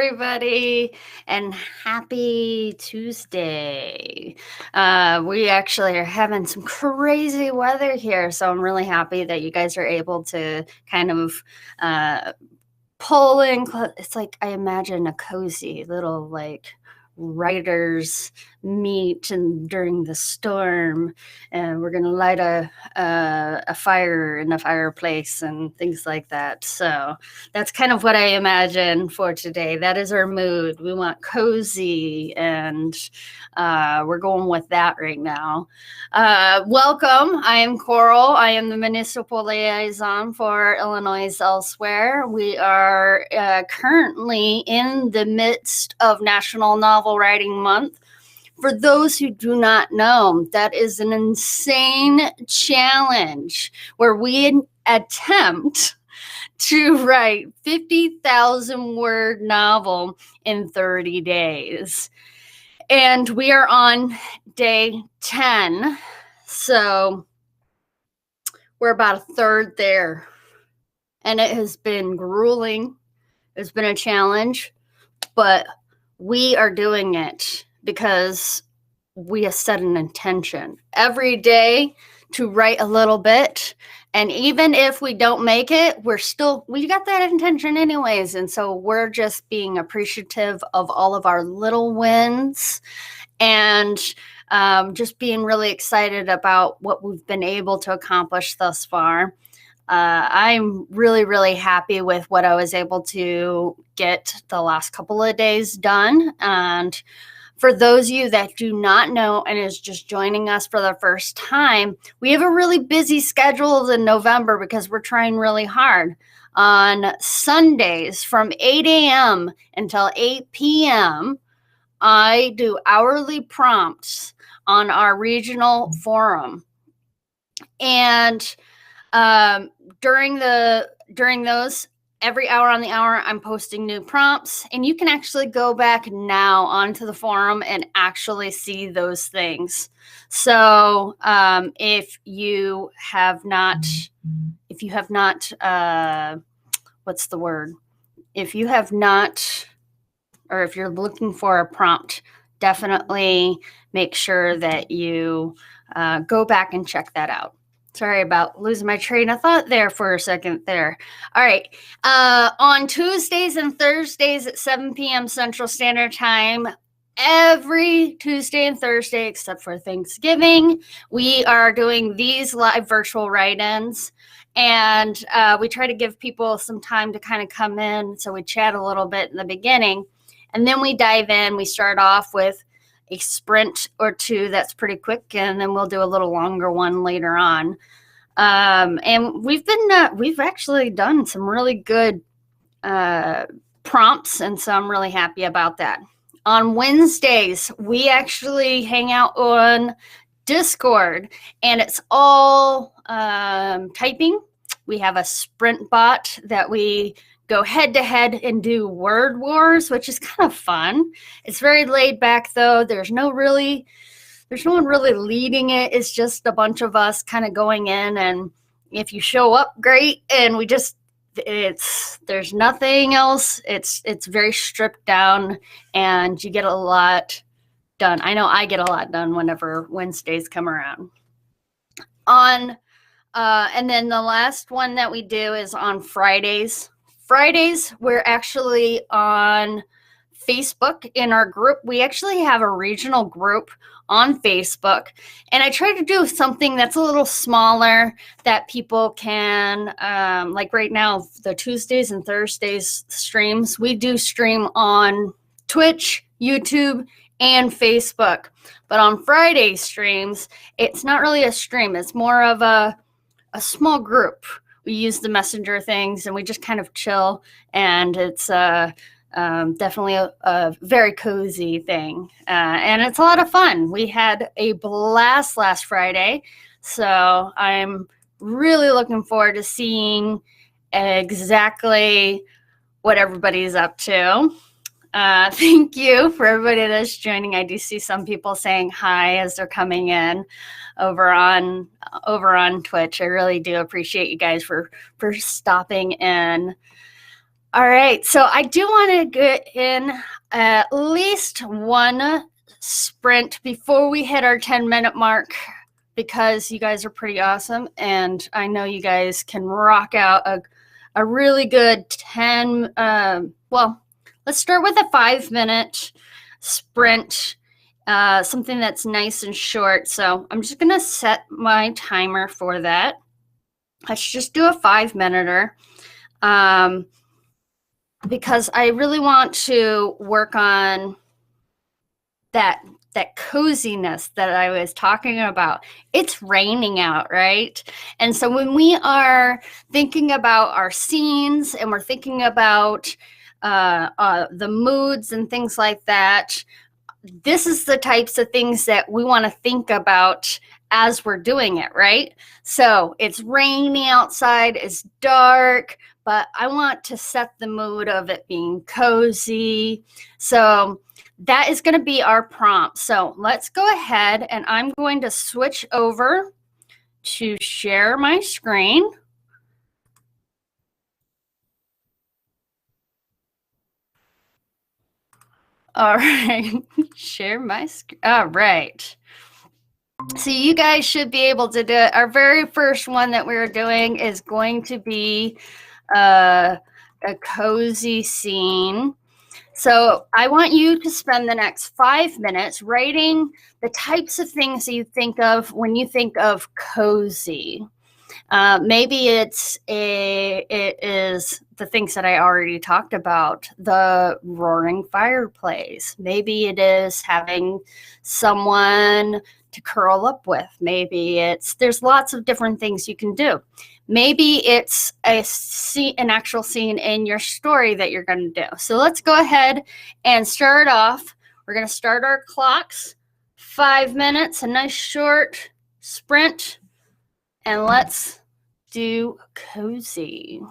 everybody, and happy Tuesday. We actually are having some crazy weather here, so I'm really happy that you guys are able to kind of pull in. It's like I imagine a cozy little writers meet and during the storm, and we're gonna light a fire in the fireplace and things like that. So that's kind of what I imagine for today. That is our mood. We want cozy, and we're going with that right now. Welcome. I am Coral. I am the municipal liaison for Illinois Elsewhere. We are currently in the midst of National Novel Writing Month. For those who do not know, that is an insane challenge where we attempt to write 50,000 word novel in 30 days. And we are on day 10. So we're about a third there. And it has been grueling. It's been a challenge, but we are doing it because we have set an intention every day to write a little bit. And even if we don't make it, we got that intention anyways. And so we're just being appreciative of all of our little wins and just being really excited about what we've been able to accomplish thus far. I'm really, really happy with what I was able to get the last couple of days done. And for those of you that do not know and is just joining us for the first time, we have a really busy schedule in November because we're trying really hard. On Sundays from 8 a.m. until 8 p.m., I do hourly prompts on our regional forum. And during those, every hour on the hour, I'm posting new prompts, and you can actually go back now onto the forum and actually see those things. So if you have not, or if you're looking for a prompt, definitely make sure that you go back and check that out. Sorry about losing my train of thought there for a second there. All right. On Tuesdays and Thursdays at 7 p.m. Central Standard Time, every Tuesday and Thursday except for Thanksgiving, we are doing these live virtual write-ins. And we try to give people some time to kind of come in. So we chat a little bit in the beginning. And then we dive in. We start off with a sprint or two that's pretty quick, and then we'll do a little longer one later on. And we've actually done some really good prompts, and so I'm really happy about that. On Wednesdays, we actually hang out on Discord, and it's all typing. We have a sprint bot that we go head to head and do word wars, which is kind of fun. It's very laid back though. There's no one really leading it. It's just a bunch of us kind of going in, and if you show up, great. And there's nothing else. It's very stripped down, and you get a lot done. I know I get a lot done whenever Wednesdays come around. And then the last one that we do is on Fridays. Fridays, we're actually on Facebook in our group. We actually have a regional group on Facebook, and I try to do something that's a little smaller that people can, like right now, the Tuesdays and Thursdays streams, we do stream on Twitch, YouTube, and Facebook. But on Friday streams, it's not really a stream. It's more of a small group. We use the messenger things, and we just kind of chill, and it's definitely a very cozy thing, and it's a lot of fun. We had a blast last Friday, so I'm really looking forward to seeing exactly what everybody's up to. Thank you for everybody that's joining. I do see some people saying hi as they're coming in over on Twitch. I really do appreciate you guys for stopping in. All right, so I do want to get in at least one sprint before we hit our 10-minute mark, because you guys are pretty awesome, and I know you guys can rock out a really good 10, well, let's start with a 5-minute sprint, something that's nice and short. So I'm just gonna set my timer for that. Let's just do a 5-minuter. Because I really want to work on that coziness that I was talking about. It's raining out, right? And so when we are thinking about our scenes and we're thinking about the moods and things like that, this is the types of things that we want to think about as we're doing it, right? So it's rainy outside, it's dark, but I want to set the mood of it being cozy. So that is going to be our prompt. So let's go ahead, and I'm going to switch over to share my screen. All right, share my screen. All right. So you guys should be able to do it. Our very first one that we're doing is going to be a cozy scene. So I want you to spend the next 5 minutes writing the types of things that you think of when you think of cozy. Maybe it is the things that I already talked about, the roaring fireplace. Maybe it is having someone to curl up with. Maybe there's lots of different things you can do. Maybe it's an actual scene in your story that you're going to do. So let's go ahead and start off. We're going to start our clocks. 5 minutes, a nice short sprint. And let's do cozy.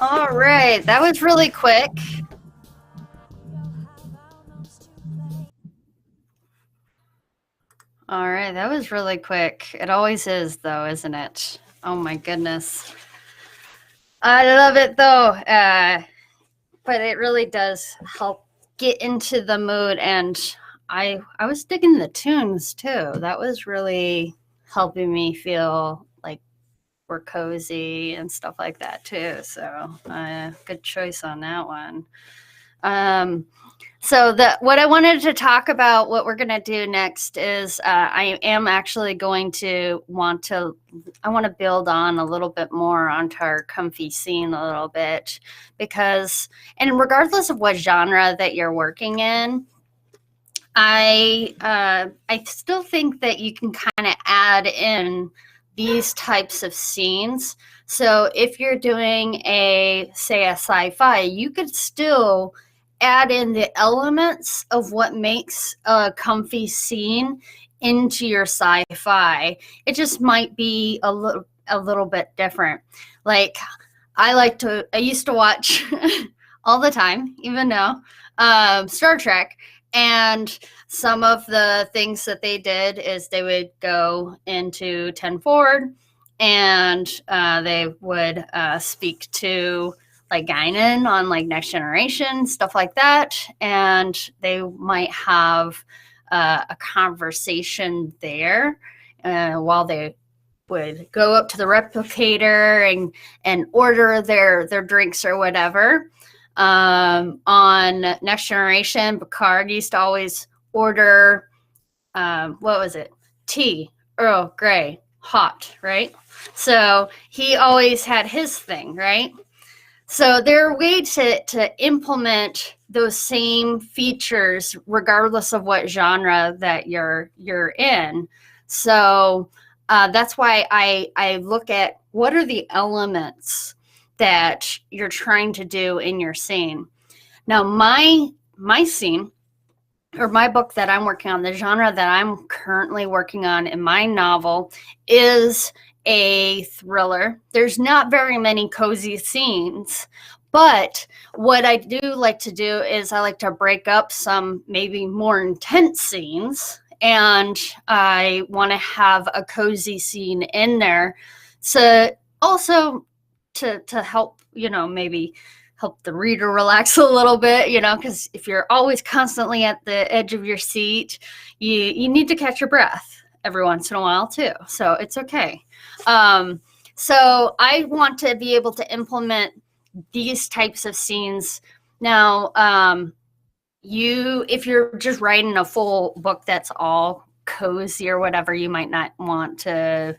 All right, that was really quick. All right, that was really quick. It always is, though, isn't it? Oh my goodness. I love it, though. But it really does help get into the mood. And I was digging the tunes, too. That was really helping me feel like we're cozy and stuff like that, too. So good choice on that one. So what I wanted to talk about, what we're going to do next is I am actually going to I want to build on a little bit more onto our comfy scene a little bit, because, and regardless of what genre that you're working in, I still think that you can kind of add in these types of scenes. So if you're doing say a sci-fi, you could still add in the elements of what makes a comfy scene into your sci-fi. It just might be a little bit different. Like I used to watch all the time, even now, Star Trek. And some of the things that they did is they would go into 10 forward, and they would speak to like Guinan on like Next Generation, stuff like that. And they might have a conversation there while they would go up to the replicator and order their drinks or whatever. On Next Generation, Picard used to always order, what was it? Tea, Earl Grey, hot, right? So he always had his thing, right? So there are ways to implement those same features regardless of what genre that you're in. So that's why I look at what are the elements that you're trying to do in your scene. Now, my scene, or my book that I'm working on, the genre that I'm currently working on in my novel is a thriller. There's not very many cozy scenes, but what I do like to do is I like to break up some maybe more intense scenes, and I want to have a cozy scene in there. So also to help, maybe help the reader relax a little bit, because if you're always constantly at the edge of your seat, you need to catch your breath every once in a while too. So it's okay. So I want to be able to implement these types of scenes. Now, if you're just writing a full book that's all cozy or whatever, you might not want to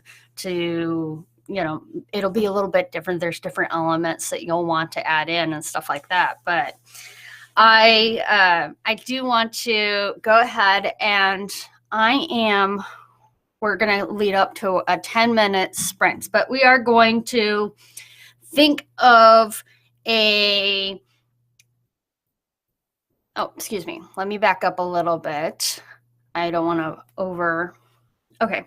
it'll be a little bit different. There's different elements that you'll want to add in and stuff like that. But I do want to go ahead, and we're going to lead up to a 10-minute sprint, but we are going to think of excuse me. Let me back up a little bit. I don't want to okay.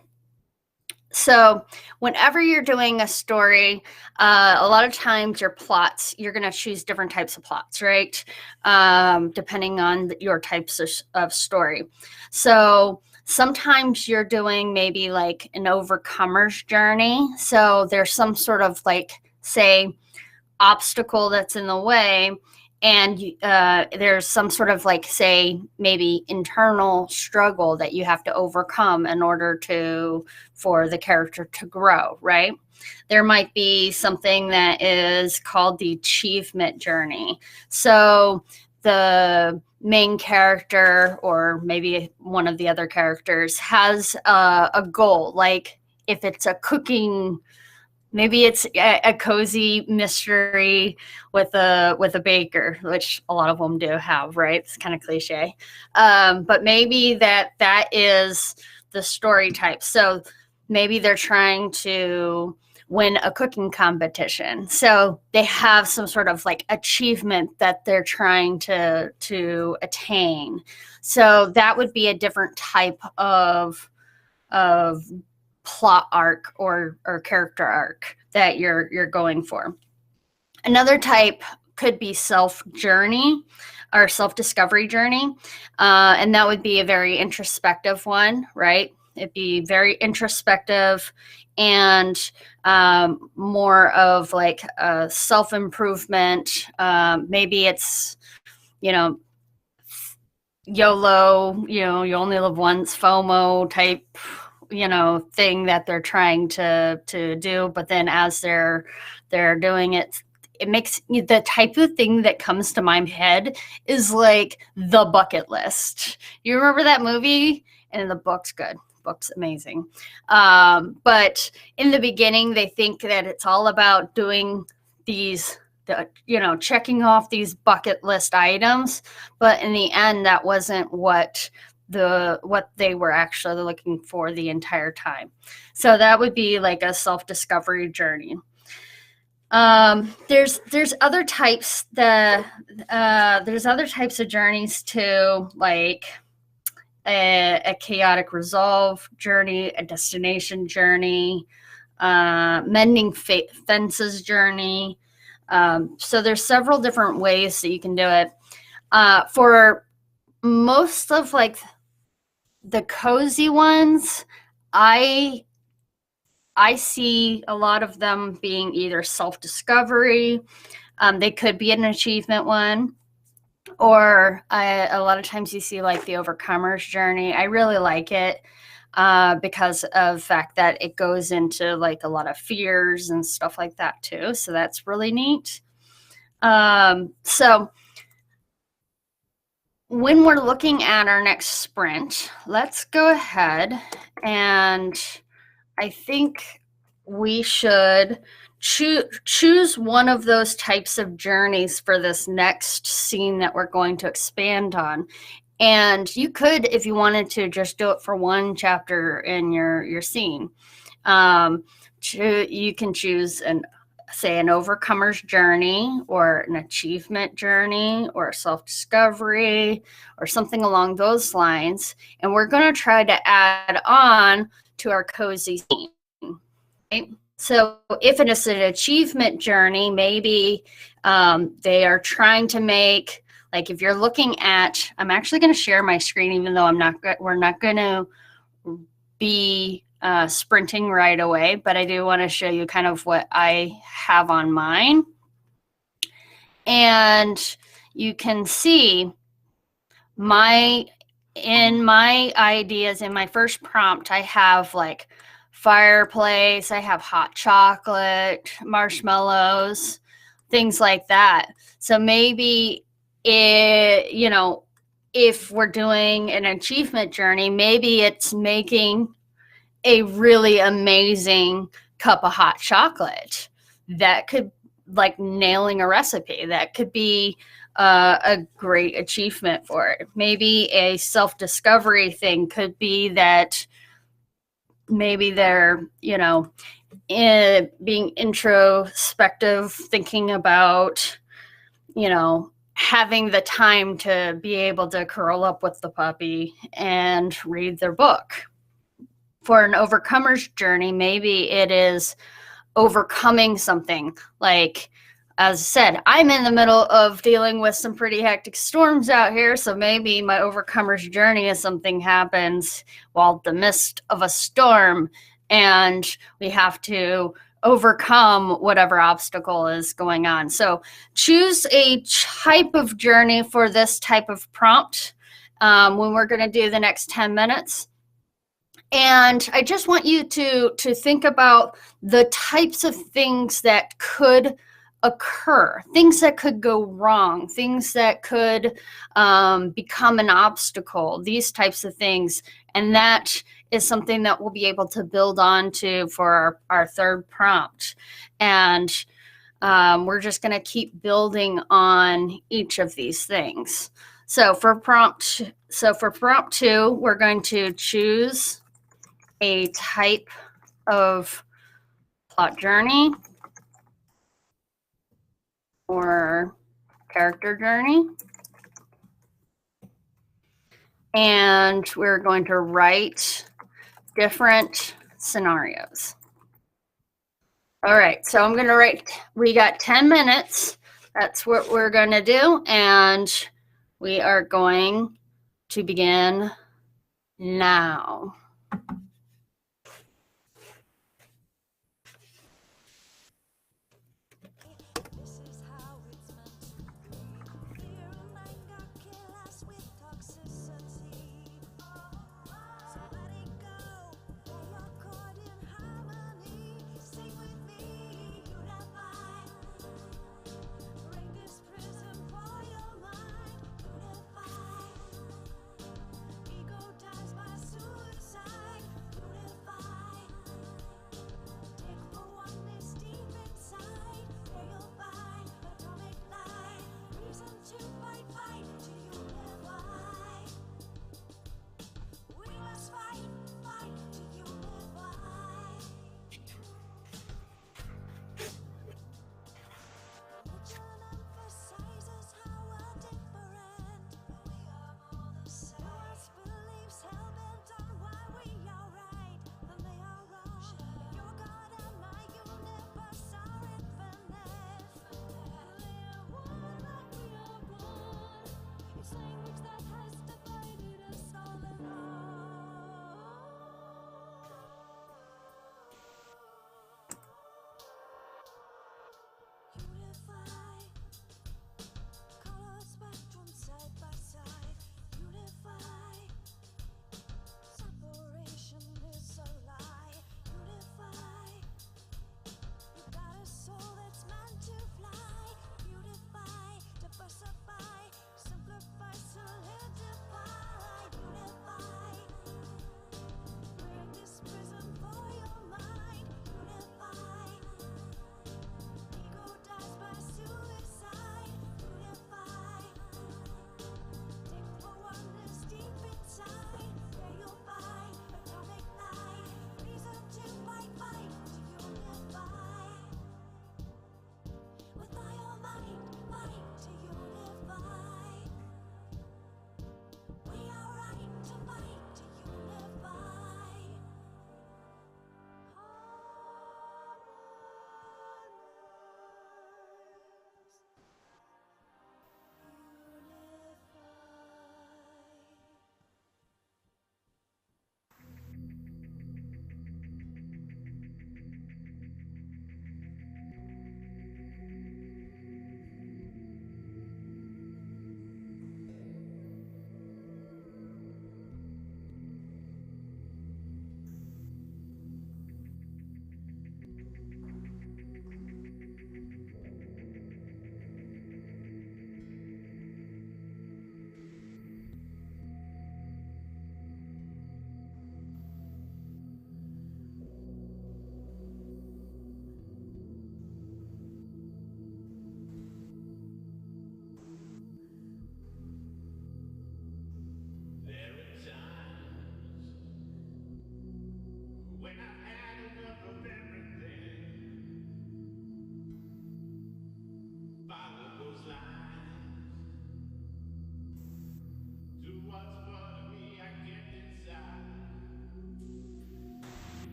So whenever you're doing a story, a lot of times your plots, you're going to choose different types of plots, right? Depending on your types of story. So sometimes you're doing maybe like an overcomer's journey. So there's some sort of like, say, obstacle that's in the way, and there's some sort of like, say, maybe internal struggle that you have to overcome in order for the character to grow, right? There might be something that is called the achievement journey. So the main character, or maybe one of the other characters, has a goal. Like if it's a cooking, maybe it's a cozy mystery with a baker, which a lot of them do have, right? It's kind of cliche. But maybe that is the story type. So maybe they're trying to win a cooking competition. So they have some sort of like achievement that they're trying to attain. So that would be a different type of plot arc or character arc that you're going for. Another type could be self-journey or self-discovery journey. And that would be a very introspective one, right? It'd be very introspective and more of like a self-improvement. Maybe it's, you know, YOLO, you only live once, FOMO type, thing that they're trying to do. But then as they're doing it, it makes the type of thing that comes to my head is like the bucket list. You remember that movie? And the book's good. Book's amazing. But in the beginning, they think that it's all about doing these, checking off these bucket list items. But in the end, that wasn't what they were actually looking for the entire time. So that would be like a self-discovery journey. There's other types there's other types of journeys too, like a chaotic resolve journey, a destination journey, mending fences journey. So there's several different ways that you can do it. For most of like the cozy ones, I see a lot of them being either self-discovery, they could be an achievement one, or a lot of times you see like the overcomer's journey. I really like it because of the fact that it goes into like a lot of fears and stuff like that too. So that's really neat. So when we're looking at our next sprint, let's go ahead and I think we should choose one of those types of journeys for this next scene that we're going to expand on. And you could, if you wanted to, just do it for one chapter in your scene. You can choose an overcomer's journey, or an achievement journey, or a self-discovery, or something along those lines. And we're going to try to add on to our cozy scene. Right? So if it is an achievement journey, maybe they are trying to make, like if you're looking at, I'm actually going to share my screen, even though we're not going to be sprinting right away, but I do want to show you kind of what I have on mine. And you can see in my ideas, in my first prompt, I have like fireplace, I have hot chocolate, marshmallows, things like that. So maybe if we're doing an achievement journey, maybe it's making a really amazing cup of hot chocolate. That could, like, nailing a recipe, that could be a great achievement for it. Maybe a self-discovery thing could be that maybe they're, being introspective, thinking about, having the time to be able to curl up with the puppy and read their book. For an overcomer's journey, maybe it is overcoming something. Like, as I said, I'm in the middle of dealing with some pretty hectic storms out here, so maybe my overcomer's journey is something happens while the midst of a storm, and we have to overcome whatever obstacle is going on. So choose a type of journey for this type of prompt when we're going to do the next 10 minutes. And I just want you to think about the types of things that could occur, things that could go wrong, things that could become an obstacle, these types of things. And that is something that we'll be able to build on to for our third prompt. And we're just going to keep building on each of these things. So for prompt 2, we're going to choose a type of plot journey or character journey. And we're going to write different scenarios. All right, so I'm gonna write. We got 10 minutes. That's what we're gonna do, and we are going to begin now.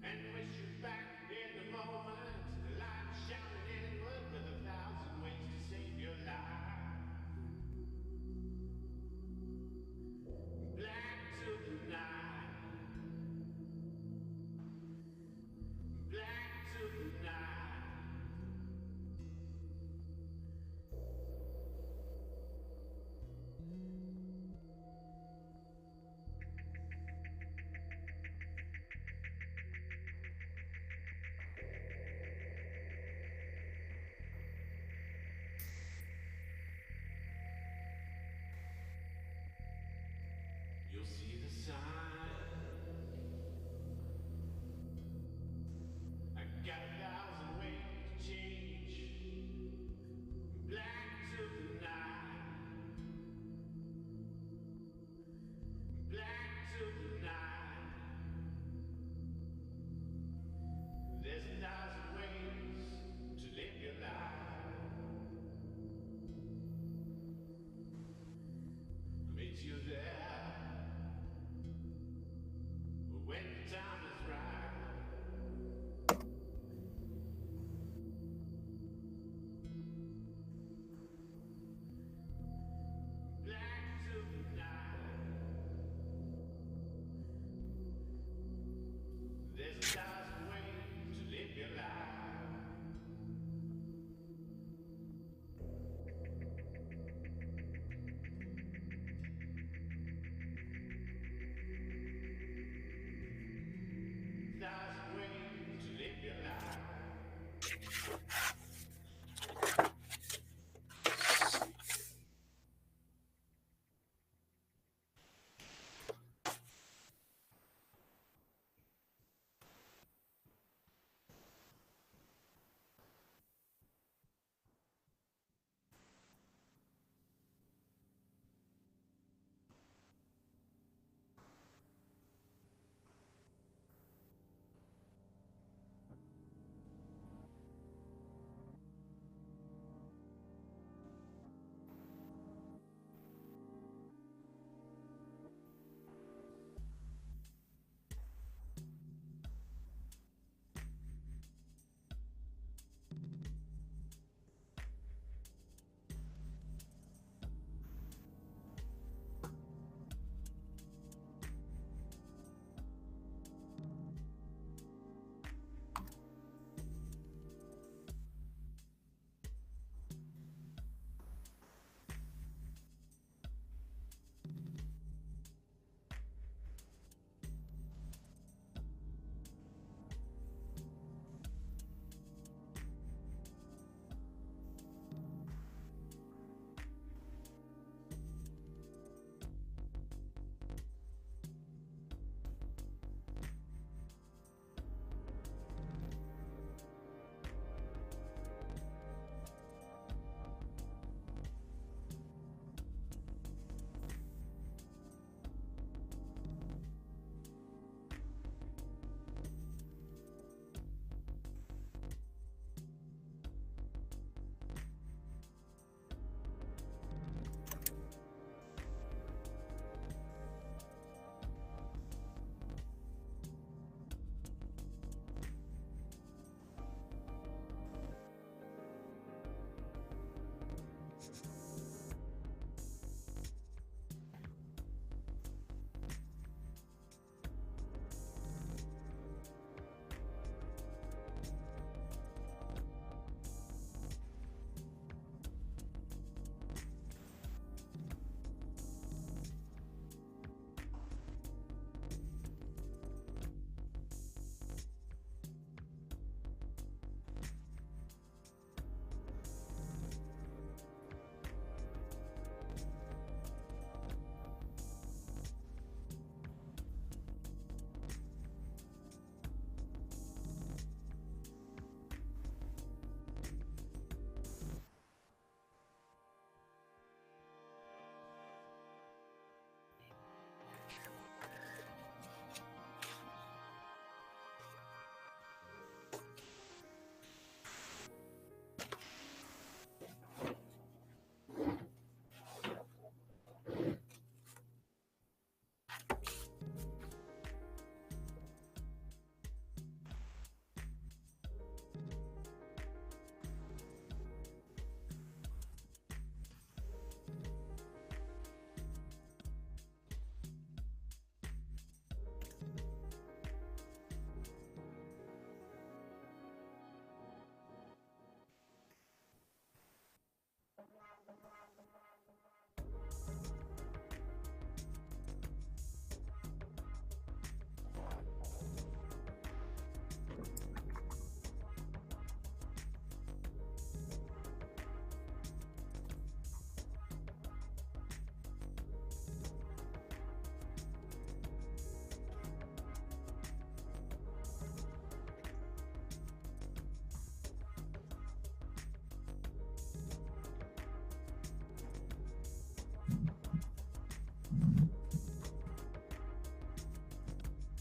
and wish you back in the moment. Light shining inward with 1,000 ways to save your life. Black to the night, black to the night. You'll see the signs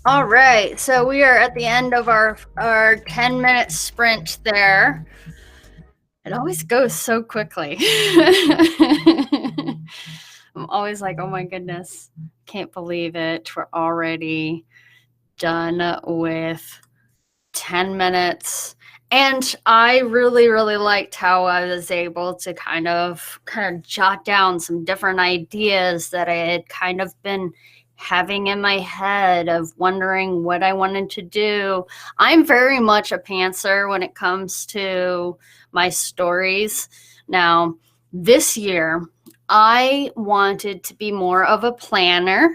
All right, so we are at the end of our 10-minute sprint there. It always goes so quickly. I'm always like, oh my goodness, can't believe it. We're already done with 10 minutes. And I really, really liked how I was able to kind of jot down some different ideas that I had kind of been having in my head of wondering what I wanted to do. I'm very much a pantser when it comes to my stories. Now, this year, I wanted to be more of a planner,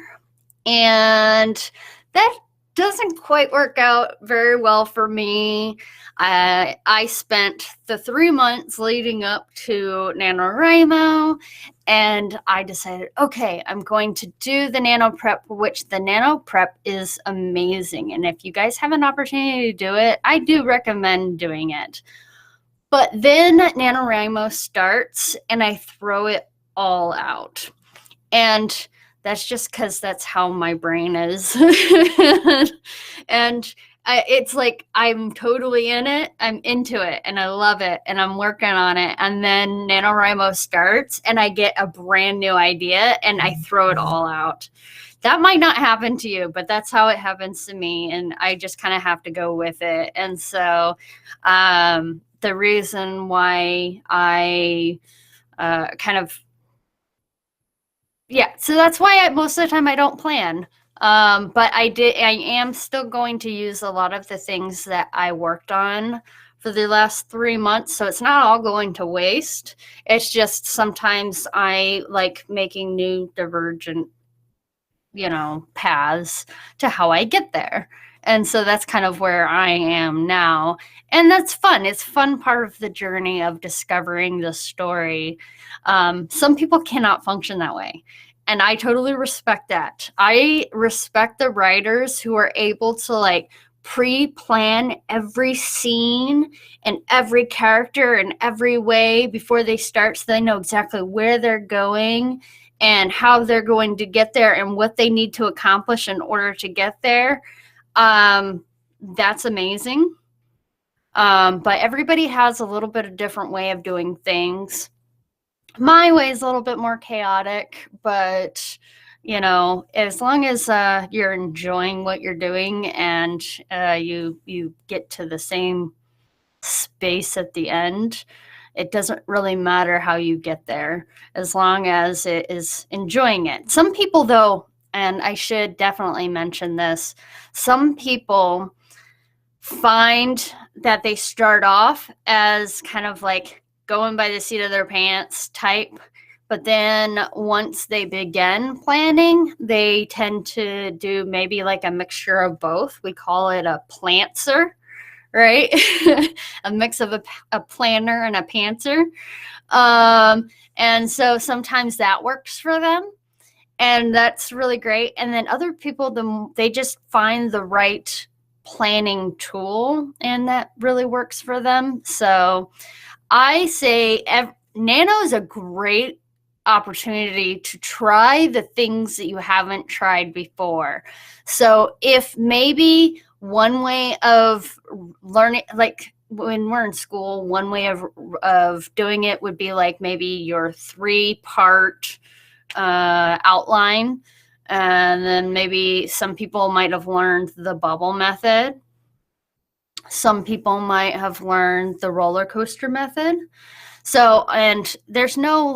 and that doesn't quite work out very well for me. I spent the 3 months leading up to NaNoWriMo, and I decided, okay, I'm going to do the Nano Prep, which the Nano Prep is amazing. And if you guys have an opportunity to do it, I do recommend doing it. But then NaNoWriMo starts, and I throw it all out. And that's just because that's how my brain is. And it's like I'm totally in it. I'm into it, and I love it, and I'm working on it. And then NaNoWriMo starts, and I get a brand new idea, and I throw it all out. That might not happen to you, but that's how it happens to me, and I just kind of have to go with it. And so the reason why I so that's why most of the time I don't plan. But I am still going to use a lot of the things that I worked on for the last 3 months. So it's not all going to waste. It's just sometimes I like making new divergent, paths to how I get there. And so that's kind of where I am now. And that's fun. It's a fun part of the journey of discovering the story. Some people cannot function that way. And I totally respect that. I respect the writers who are able to pre-plan every scene and every character in every way before they start, so they know exactly where they're going and how they're going to get there and what they need to accomplish in order to get there. That's amazing. But everybody has a little bit of different way of doing things. My way is a little bit more chaotic, but as long as you're enjoying what you're doing and you get to the same space at the end, it doesn't really matter how you get there, as long as it is enjoying it. Some people, though, and I should definitely mention this, some people find that they start off as kind of like going by the seat of their pants type, but then once they begin planning, they tend to do maybe like a mixture of both. We call it a plantser, right? A mix of a planner and a pantser. And so sometimes that works for them, and that's really great. And then other people, they just find the right planning tool, and that really works for them. So I say Nano is a great opportunity to try the things that you haven't tried before. So if maybe one way of learning, like when we're in school, one way of doing it would be like maybe your 3-part outline. And then maybe some people might have learned the bubble method. Some people might have learned the roller coaster method. So, and there's no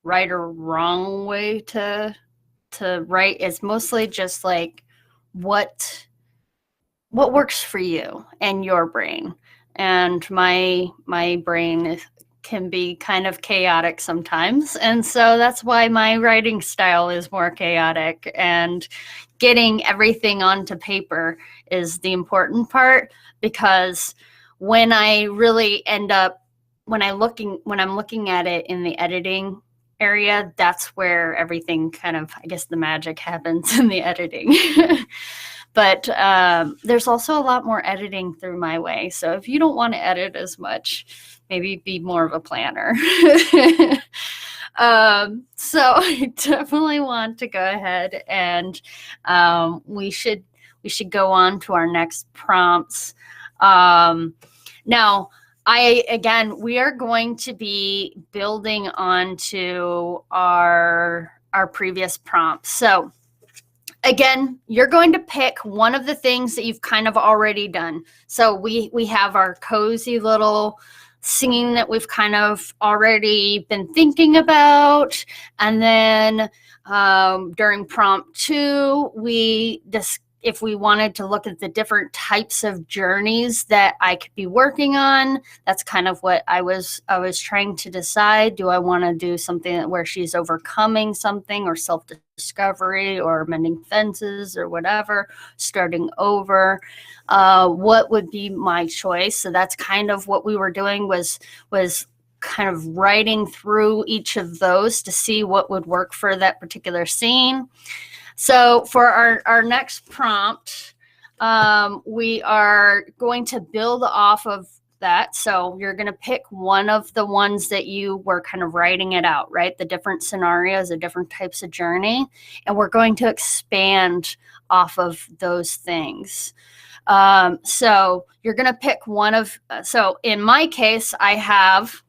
right or wrong way to write. It's mostly just like what works for you and your brain. And my brain can be kind of chaotic sometimes, and so that's why my writing style is more chaotic, and getting everything onto paper is the important part, because when I really end up when I'm looking at it in the editing area, that's where everything kind of, I guess, the magic happens in the editing. But there's also a lot more editing through my way. So if you don't want to edit as much, maybe be more of a planner. So I definitely want to go ahead and we should we should go on to our next prompts. Now, we are going to be building onto our previous prompts. So again, you're going to pick one of the things that you've kind of already done. So we have our cozy little scene that we've kind of already been thinking about. And then during prompt 2, if we wanted to look at the different types of journeys that I could be working on, that's kind of what I was trying to decide. Do I want to do something where she's overcoming something, or self-discovery, or mending fences, or whatever, starting over? What would be my choice? So that's kind of what we were doing, was kind of writing through each of those to see what would work for that particular scene. So for our next prompt, we are going to build off of that. So you're going to pick one of the ones that you were kind of writing it out, right? The different scenarios, the different types of journey, and we're going to expand off of those things. So you're going to pick one of, so in my case, I have,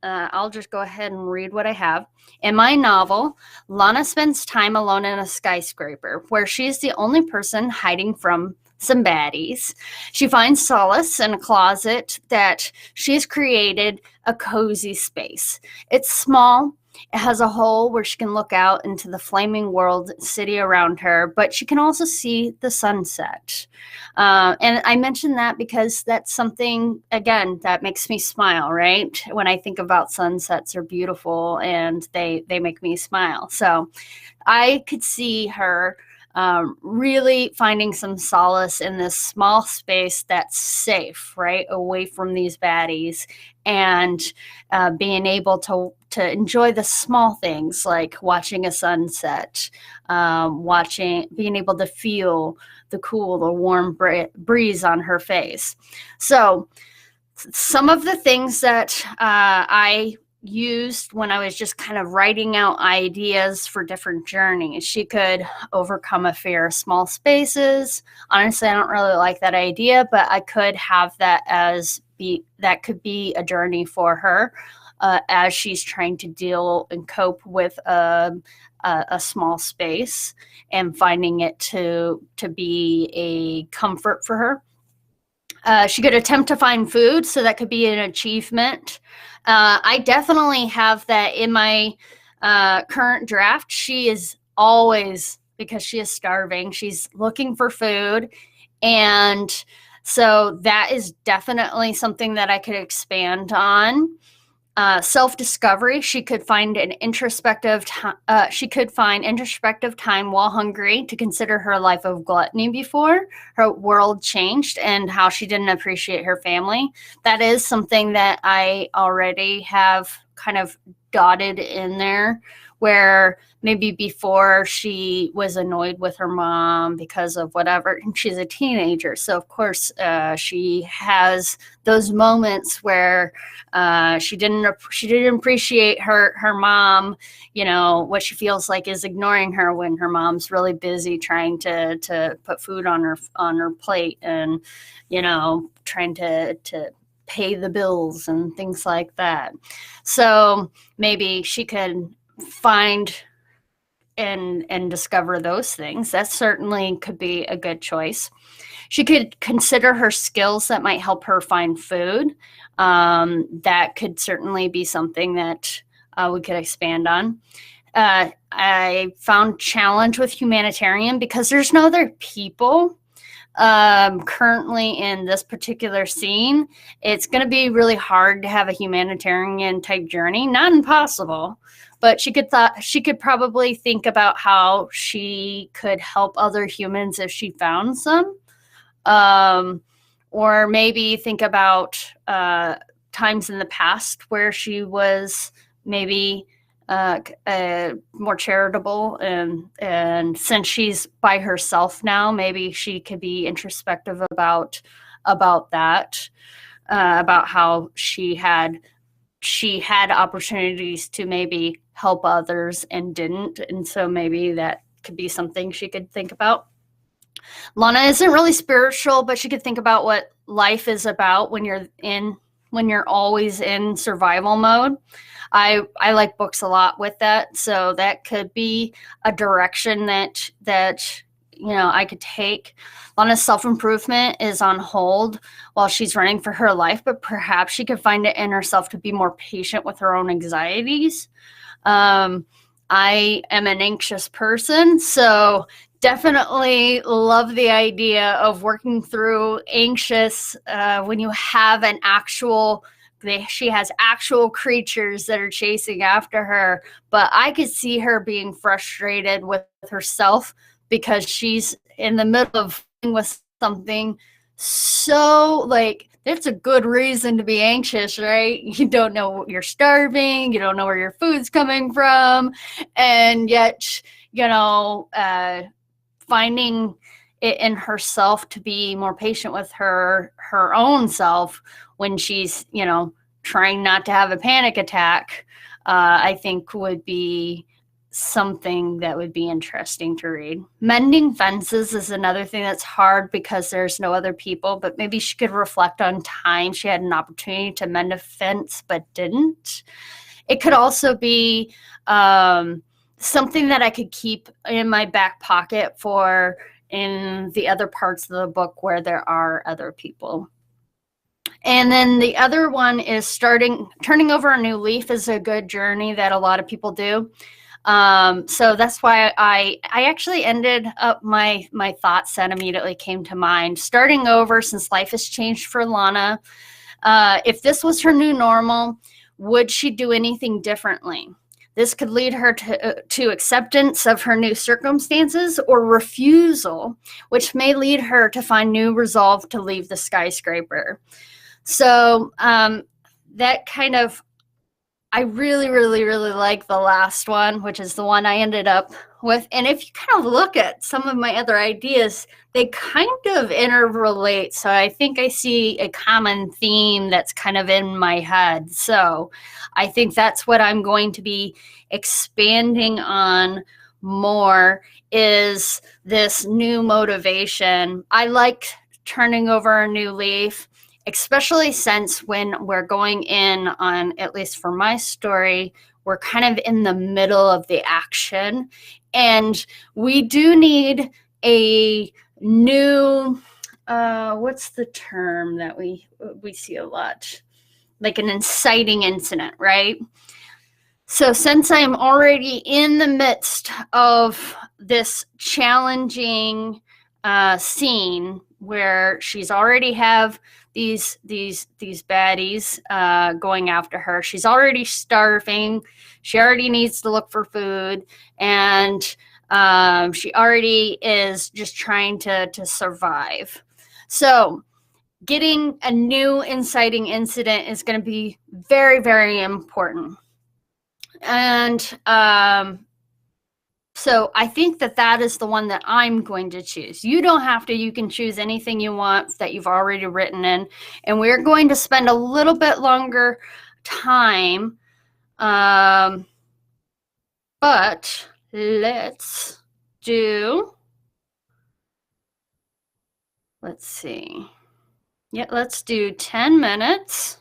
I'll just go ahead and read what I have. In my novel, Lana spends time alone in a skyscraper where she's the only person hiding from some baddies. She finds solace in a closet that she's created a cozy space. It's small. It has a hole where she can look out into the flaming world city around her, but she can also see the sunset. And I mention that because that's something, again, that makes me smile, right? When I think about sunsets, are beautiful and they make me smile. So I could see her really finding some solace in this small space that's safe, right, away from these baddies, and being able to enjoy the small things like watching a sunset, being able to feel the cool, the warm breeze on her face. So some of the things that I used when I was just kind of writing out ideas for different journeys. She could overcome a fear of small spaces. Honestly, I don't really like that idea, but I could have that that could be a journey for her as she's trying to deal and cope with a small space and finding it to be a comfort for her. She could attempt to find food, so that could be an achievement. I definitely have that in my current draft. She is always, because she is starving, she's looking for food. And so that is definitely something that I could expand on. Self-discovery, she could find introspective time while hungry to consider her life of gluttony before her world changed and how she didn't appreciate her family. That is something that I already have kind of dotted in there, where maybe before she was annoyed with her mom because of whatever, and she's a teenager. So of course she has those moments where she didn't appreciate her mom, what she feels like is ignoring her when her mom's really busy trying to put food on her plate, and, trying to pay the bills and things like that. So maybe she could find and discover those things. That certainly could be a good choice. She could consider her skills that might help her find food. That could certainly be something that we could expand on. I found challenge with humanitarian because there's no other people currently in this particular scene. It's going to be really hard to have a humanitarian type journey. Not impossible, but she could probably think about how she could help other humans if she found some. Or maybe think about times in the past where she was maybe more charitable, and since she's by herself now, maybe she could be introspective about that, about how she had opportunities to maybe help others and didn't, and so maybe that could be something she could think about. Lana isn't really spiritual, but she could think about what life is about when you're always in survival mode. I like books a lot with that, so that could be a direction that I could take. Lana's self-improvement is on hold while she's running for her life, but perhaps she could find it in herself to be more patient with her own anxieties. I am an anxious person, so definitely love the idea of working through anxious when you have she has actual creatures that are chasing after her. But I could see her being frustrated with herself because she's in the middle of with something. So like, it's a good reason to be anxious, right? You don't know you're starving, you don't know where your food's coming from, and yet finding it in herself to be more patient with her own self when she's trying not to have a panic attack, I think would be something that would be interesting to read. Mending fences is another thing that's hard because there's no other people, but maybe she could reflect on time she had an opportunity to mend a fence but didn't. It could also be something that I could keep in my back pocket for in the other parts of the book where there are other people. And then the other one is turning over a new leaf is a good journey that a lot of people do. So that's why I actually ended up my thoughts that immediately came to mind. Starting over since life has changed for Lana. If this was her new normal, would she do anything differently? This could lead her to acceptance of her new circumstances or refusal, which may lead her to find new resolve to leave the skyscraper. So that kind of, I really, really, really like the last one, which is the one I ended up with. And if you kind of look at some of my other ideas, they kind of interrelate. So I think I see a common theme that's kind of in my head. So I think that's what I'm going to be expanding on more, is this new motivation. I like turning over a new leaf, especially since when we're going in on, at least for my story, we're kind of in the middle of the action. And we do need a new, what's the term that we see a lot? Like an inciting incident, right? So since I'm already in the midst of this challenging scene where she's already have these baddies going after her, she's already starving, she already needs to look for food, and she already is just trying to survive. So getting a new inciting incident is going to be very, very important. And so I think that is the one that I'm going to choose. You don't have to. You can choose anything you want that you've already written in. And we're going to spend a little bit longer time. But let's see. Yeah, let's do 10 minutes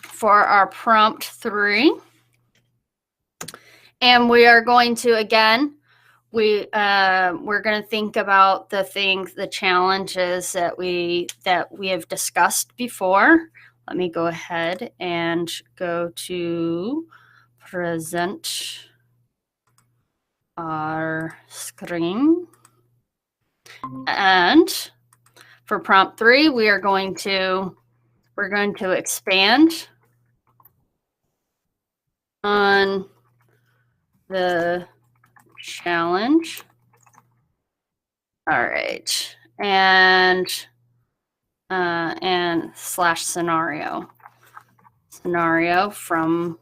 for our prompt 3. And we are going to, again, we're going to think about the challenges that we have discussed before. Let me go ahead and go to present our screen. And for prompt 3, we're going to expand on the challenge. All right. And slash scenario from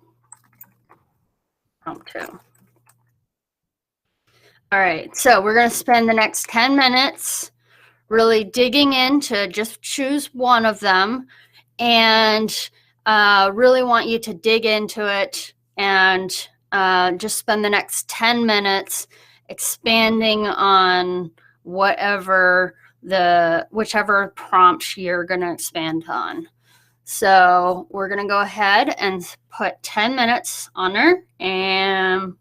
prompt 2. All right. So we're going to spend the next 10 minutes really digging into, just choose one of them, and really want you to dig into it and just spend the next 10 minutes expanding on whichever prompt you're going to expand on. So we're going to go ahead and put 10 minutes on there, and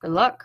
good luck.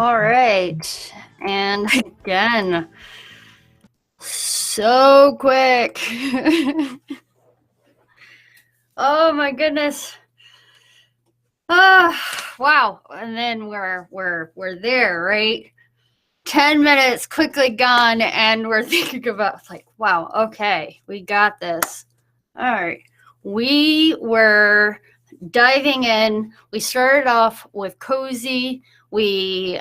All right. And again, so quick. Oh my goodness. Wow. And then we're there, right? 10 minutes quickly gone, and we're thinking about, like, wow, okay, we got this. All right. We were diving in. We started off with cozy. We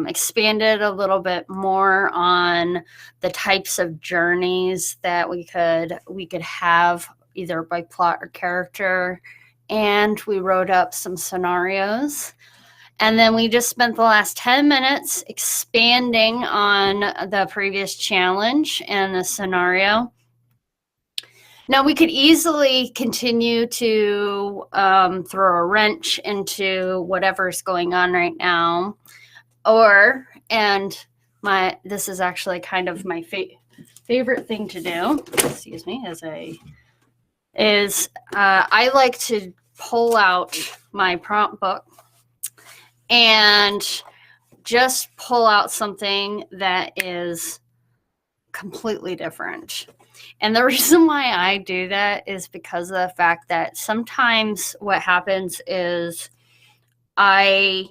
expanded a little bit more on the types of journeys that we could have, either by plot or character, and we wrote up some scenarios. And then we just spent the last 10 minutes expanding on the previous challenge and the scenario. Now, we could easily continue to throw a wrench into whatever's going on right now. This is actually kind of my favorite thing to do, excuse me, I like to pull out my prompt book and just pull out something that is completely different. And the reason why I do that is because of the fact that sometimes what happens is I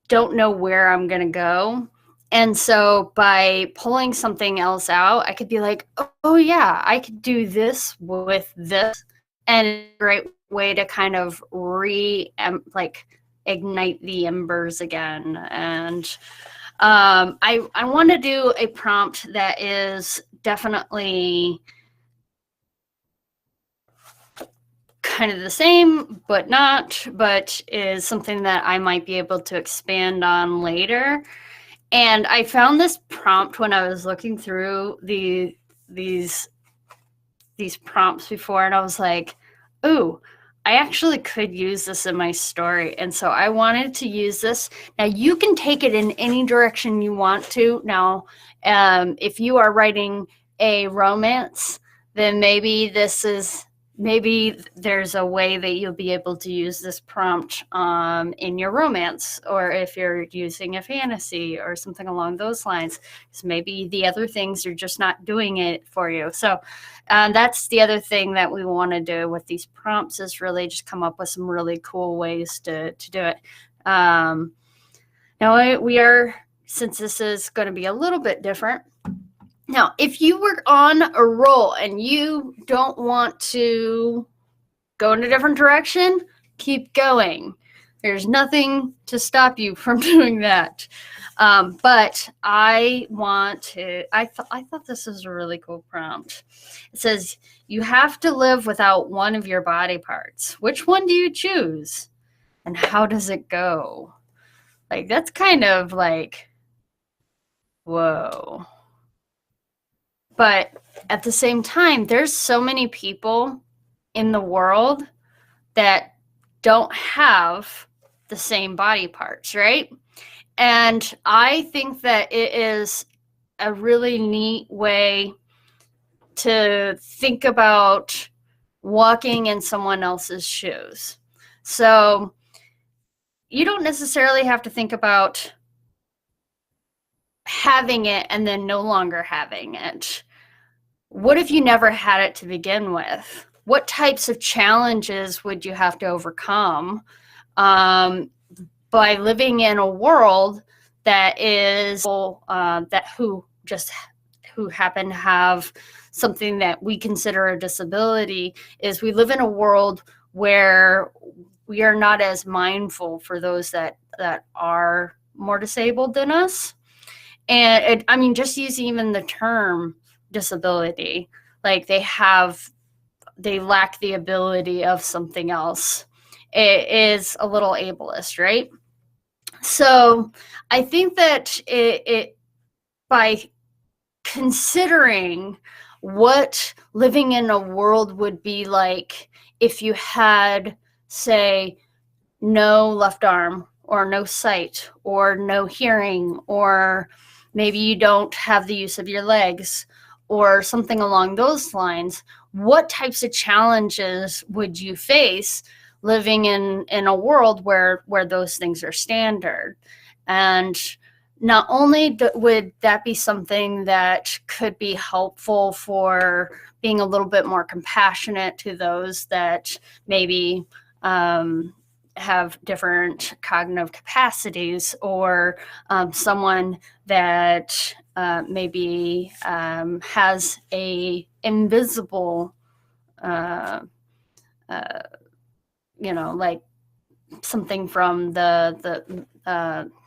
don't know where I'm going to go. And so by pulling something else out, I could be like, oh yeah, I could do this with this. And it's a great way to kind of ignite the embers again. And I want to do a prompt that is definitely kind of the same, but not, but is something that I might be able to expand on later. And I found this prompt when I was looking through these prompts before, and I was like, ooh, I actually could use this in my story. And so I wanted to use this. Now, you can take it in any direction you want to. Now, if you are writing a romance, then maybe there's a way that you'll be able to use this prompt in your romance, or if you're using a fantasy or something along those lines, because maybe the other things are just not doing it for you. So that's the other thing that we want to do with these prompts, is really just come up with some really cool ways to do it. Now, since this is going to be a little bit different. Now, if you were on a roll and you don't want to go in a different direction, keep going. There's nothing to stop you from doing that. But I thought this was a really cool prompt. It says, you have to live without one of your body parts. Which one do you choose? And how does it go? Like, that's kind of like, whoa. But at the same time, there's so many people in the world that don't have the same body parts, right? And I think that it is a really neat way to think about walking in someone else's shoes. So you don't necessarily have to think about having it and then no longer having it. What if you never had it to begin with? What types of challenges would you have to overcome by living in a world that is who happen to have something that we consider a disability? Is we live in a world where we are not as mindful for those that are more disabled than us. And just using even the term disability, like they lack the ability of something else, it is a little ableist, right? So I think that it by considering what living in a world would be like if you had, say, no left arm, or no sight, or no hearing, or maybe you don't have the use of your legs, or something along those lines, what types of challenges would you face living in a world where those things are standard? And not only would that be something that could be helpful for being a little bit more compassionate to those that maybe have different cognitive capacities, or someone that maybe has a invisible, like something from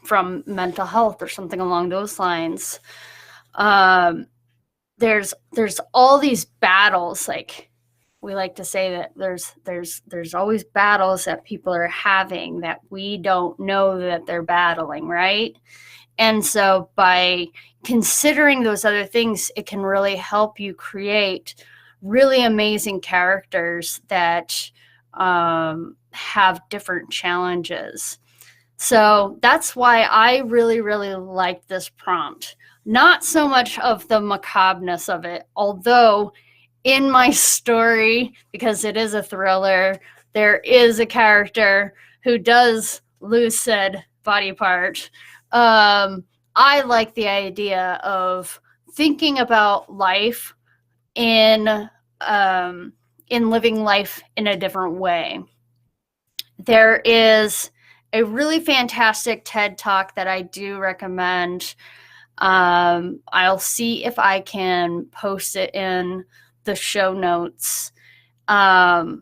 from mental health or something along those lines. There's all these battles. Like, we like to say that there's always battles that people are having that we don't know that they're battling, right? And so by considering those other things, it can really help you create really amazing characters that have different challenges. So that's why I really, really like this prompt. Not so much of the macabreness of it, although in my story, because it is a thriller, there is a character who does lose said body part. I like the idea of thinking about life in living life in a different way. There is a really fantastic TED Talk that I do recommend. I'll see if I can post it in the show notes. But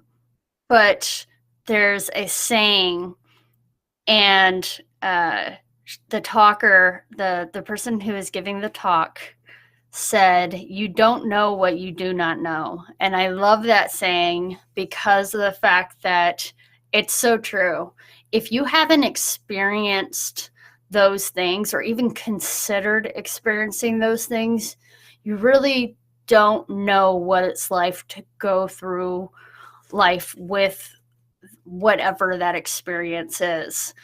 there's a saying, and the talker, the person who is giving the talk, said, "You don't know what you do not know." And I love that saying because of the fact that it's so true. If you haven't experienced those things or even considered experiencing those things, you really don't know what it's like to go through life with whatever that experience is.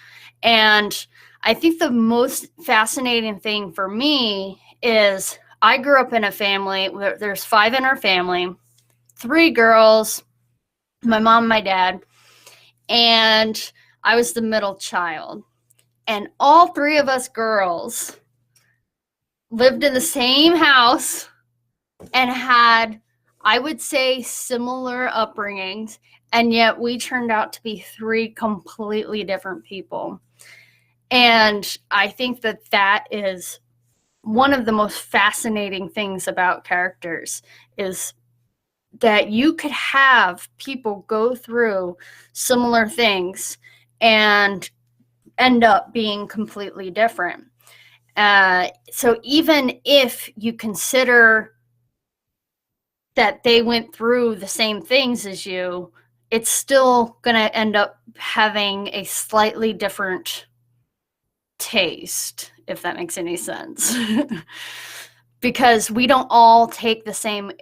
And I think the most fascinating thing for me is I grew up in a family where there's 5 in our family, 3 girls, my mom, my dad, and I was the middle child. And all 3 of us girls lived in the same house and had, I would say, similar upbringings, and yet we turned out to be 3 completely different people. And I think that that is one of the most fascinating things about characters, is that you could have people go through similar things and end up being completely different. So even if you consider that they went through the same things as you, it's still going to end up having a slightly different taste, if that makes any sense. Because we don't all take the same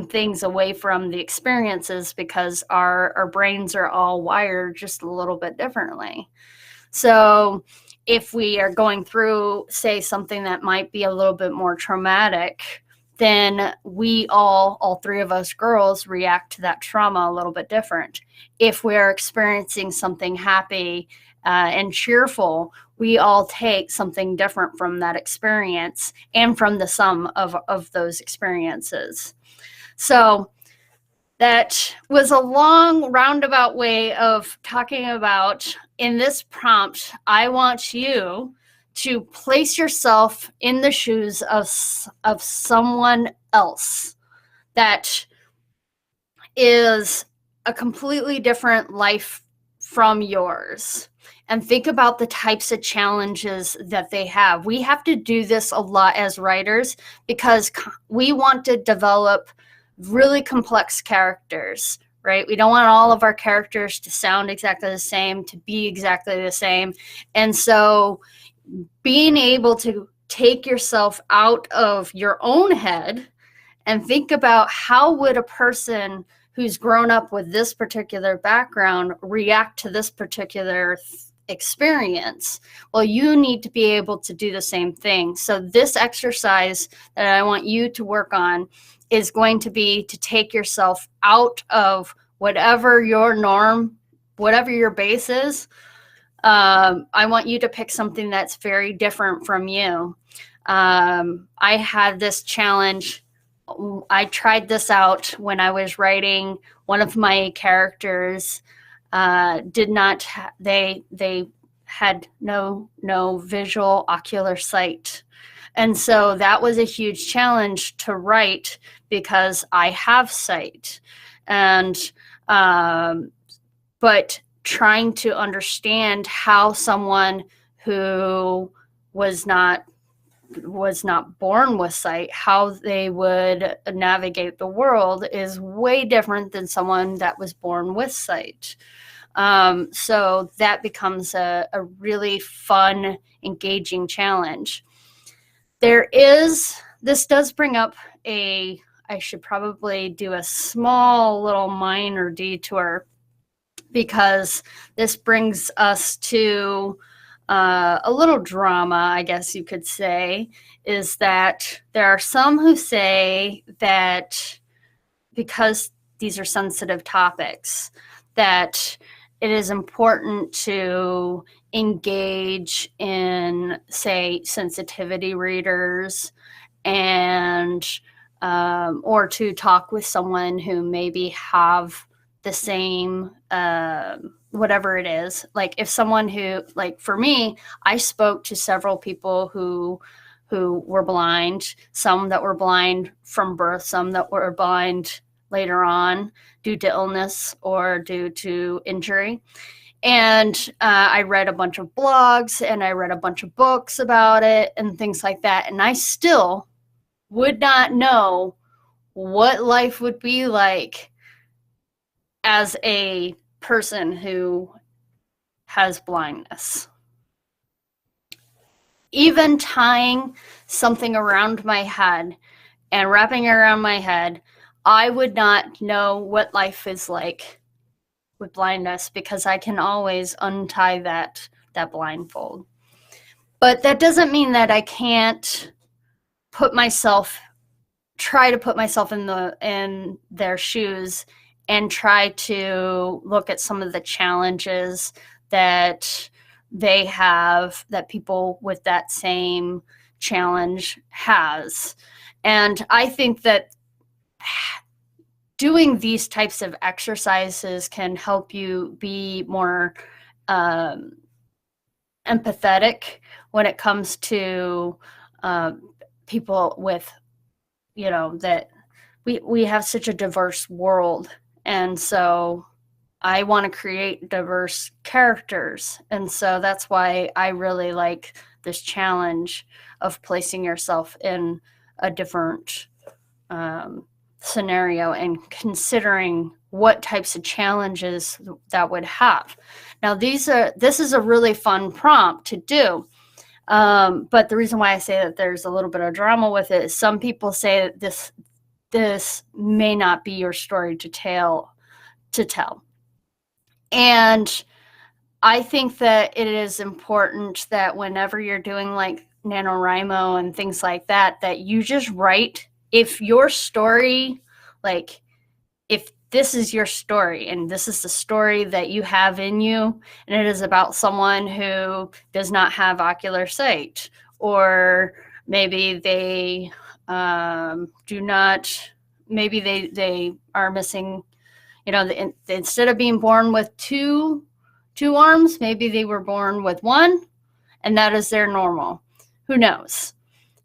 things away from the experiences, because our brains are all wired just a little bit differently. So if we are going through, say, something that might be a little bit more traumatic, then we all 3 of us girls react to that trauma a little bit different. If we're experiencing something happy and cheerful, we all take something different from that experience and from the sum of those experiences. So that was a long roundabout way of talking about, in this prompt, I want you to place yourself in the shoes of someone else that is a completely different life from yours, and think about the types of challenges that they have. We have to do this a lot as writers because we want to develop really complex characters, right? We don't want all of our characters to sound exactly the same, to be exactly the same. And so being able to take yourself out of your own head and think about, how would a person who's grown up with this particular background react to this particular experience? Well, you need to be able to do the same thing. So this exercise that I want you to work on is going to be to take yourself out of whatever your norm, whatever your base is, I want you to pick something that's very different from you. I had this challenge. I tried this out when I was writing. One of my characters did not. They had no visual ocular sight, and so that was a huge challenge to write because I have sight, and but trying to understand how someone who was not born with sight, how they would navigate the world is way different than someone that was born with sight. So that becomes a really fun, engaging challenge. This does bring up I should probably do a small little minor detour, because this brings us to a little drama, I guess you could say, is that there are some who say that because these are sensitive topics, that it is important to engage in, say, sensitivity readers, and or to talk with someone who maybe have the same whatever it is. Like if someone who, like for me, I spoke to several people who were blind, some that were blind from birth, some that were blind later on due to illness or due to injury. And I read a bunch of blogs and I read a bunch of books about it and things like that. And I still would not know what life would be like as a person who has blindness. Even tying something around my head and wrapping it around my head, I would not know what life is like with blindness, because I can always untie that blindfold. But that doesn't mean that I can't try to put myself in their shoes and try to look at some of the challenges that they have, that people with that same challenge has. And I think that doing these types of exercises can help you be more empathetic when it comes to people with, that we have such a diverse world. And so I want to create diverse characters. And so that's why I really like this challenge of placing yourself in a different scenario and considering what types of challenges that would have. Now, this is a really fun prompt to do. But the reason why I say that there's a little bit of drama with it is some people say that this may not be your story to tell. And I think that it is important that whenever you're doing like NaNoWriMo and things like that, that you just write, if your story, like if this is your story and this is the story that you have in you, and it is about someone who does not have ocular sight, or maybe they do not, maybe they are missing, instead of being born with two arms, maybe they were born with one, and that is their normal. Who knows?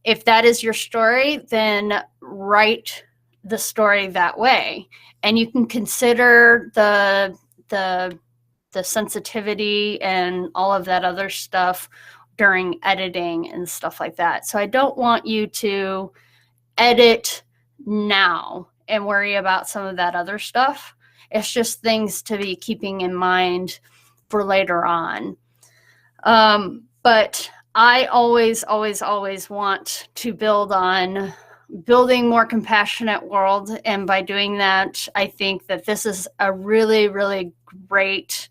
If that is your story, then write the story that way, and you can consider the sensitivity and all of that other stuff during editing and stuff like that. So I don't want you to edit now and worry about some of that other stuff. It's just things to be keeping in mind for later on. But I always want to build on building more compassionate world. And by doing that, I think that this is a really, really great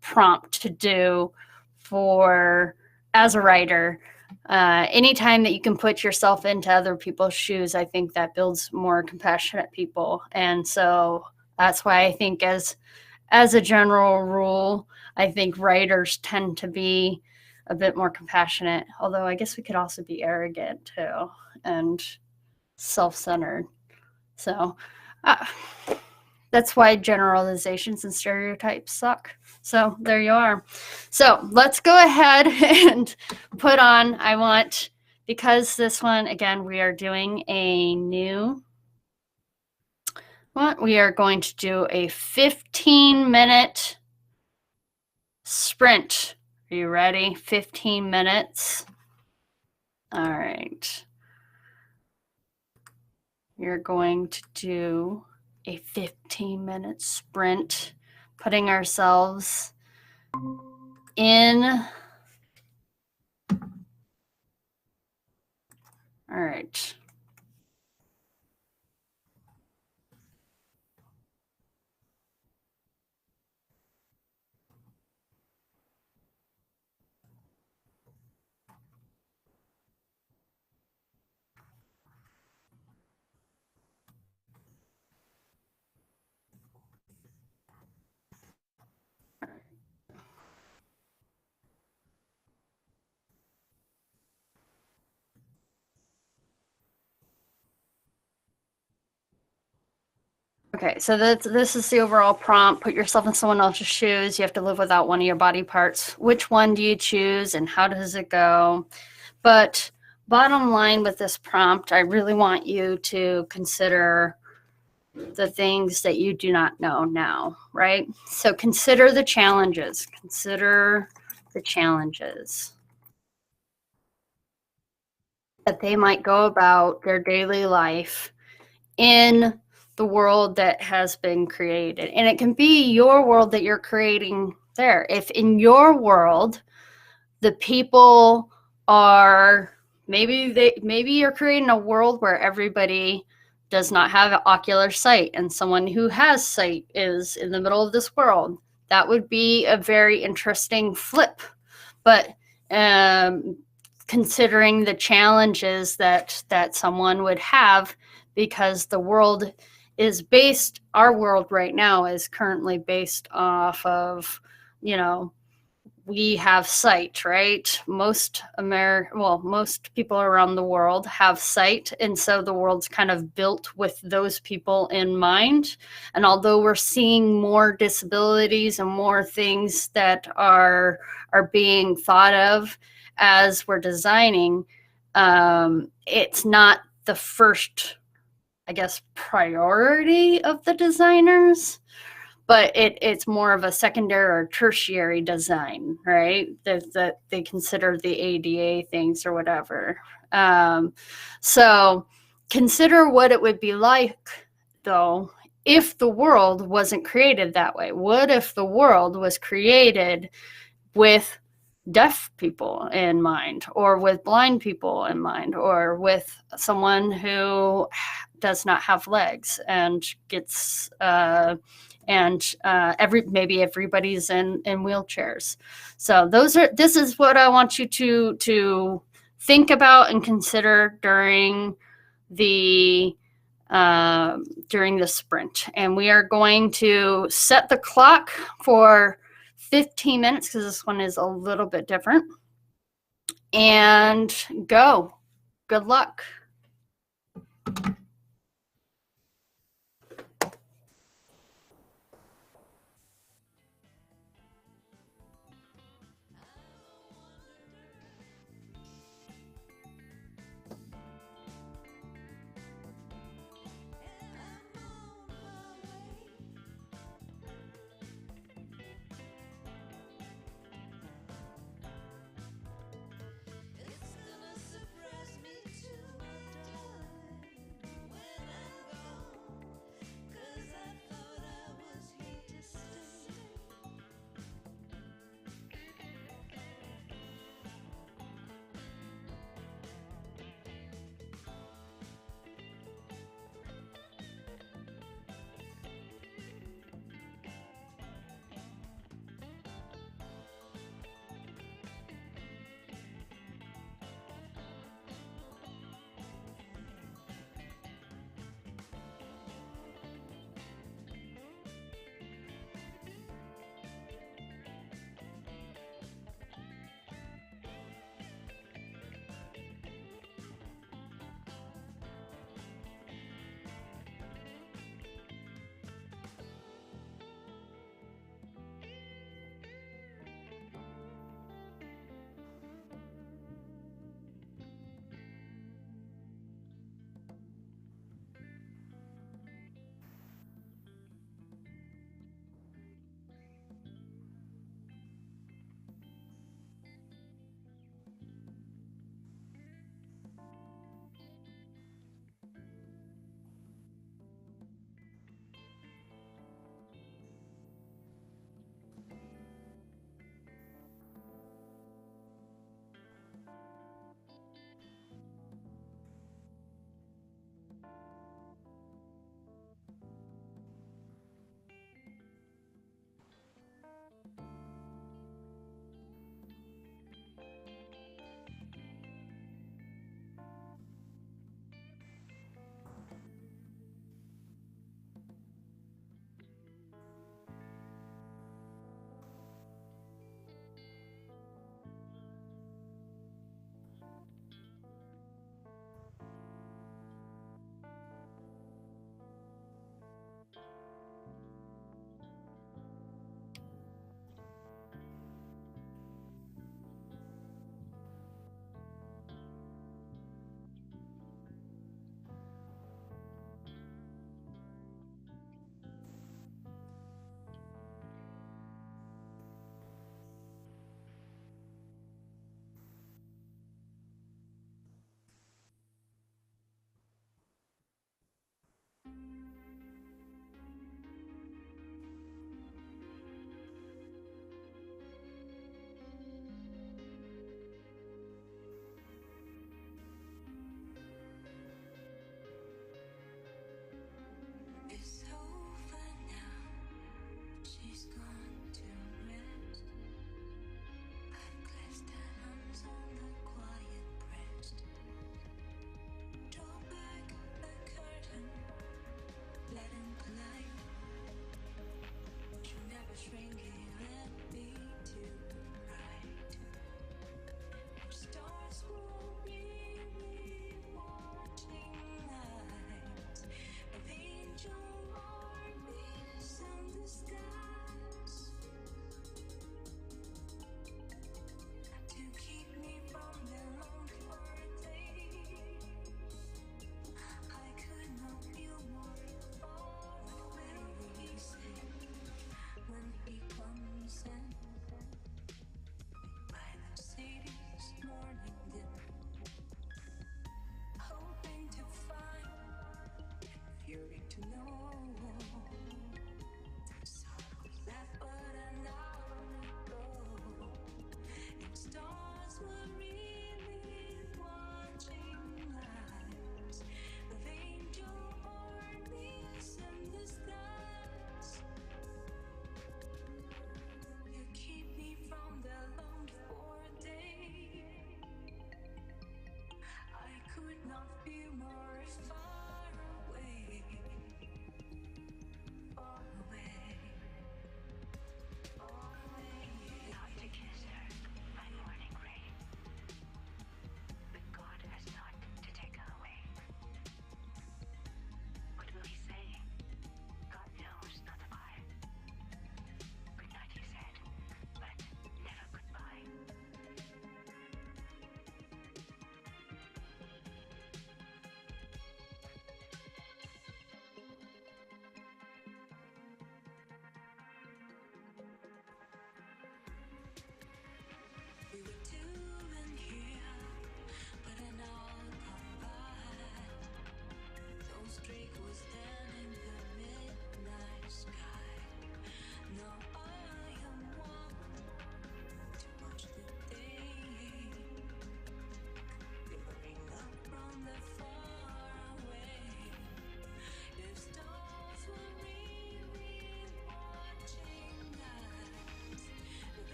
prompt to do as a writer. Anytime that you can put yourself into other people's shoes, I think that builds more compassionate people. And so that's why I think as as a general rule, I think writers tend to be a bit more compassionate, although I guess we could also be arrogant too and self-centered. So that's why generalizations and stereotypes suck. So there you are. So let's go ahead and put on, I want, because this one, again, we are doing a new one. We are going to do a 15-minute sprint. Are you ready? 15 minutes. All right. You're going to do a 15-minute sprint, putting ourselves in. All right. Okay, so this is the overall prompt. Put yourself in someone else's shoes. You have to live without one of your body parts. Which one do you choose and how does it go? But bottom line with this prompt, I really want you to consider the things that you do not know now, right? So consider the challenges. Consider the challenges that they might go about their daily life in the world that has been created. And it can be your world that you're creating there. If in your world, the people are maybe you're creating a world where everybody does not have ocular sight and someone who has sight is in the middle of this world. That would be a very interesting flip. But considering the challenges that someone would have, because the world is based, our world right now is currently based off of, we have sight, right? Most people around the world have sight, and so the world's kind of built with those people in mind. And although we're seeing more disabilities and more things that are being thought of as we're designing, it's not the first, I guess, priority of the designers, but it's more of a secondary or tertiary design, right? That they consider the ADA things or whatever. So consider what it would be like, though, if the world wasn't created that way. What if the world was created with deaf people in mind, or with blind people in mind, or with someone who does not have legs and gets maybe everybody's in wheelchairs. So this is what I want you to think about and consider during the sprint. And we are going to set the clock for 15 minutes because this one is a little bit different. And go. Good luck.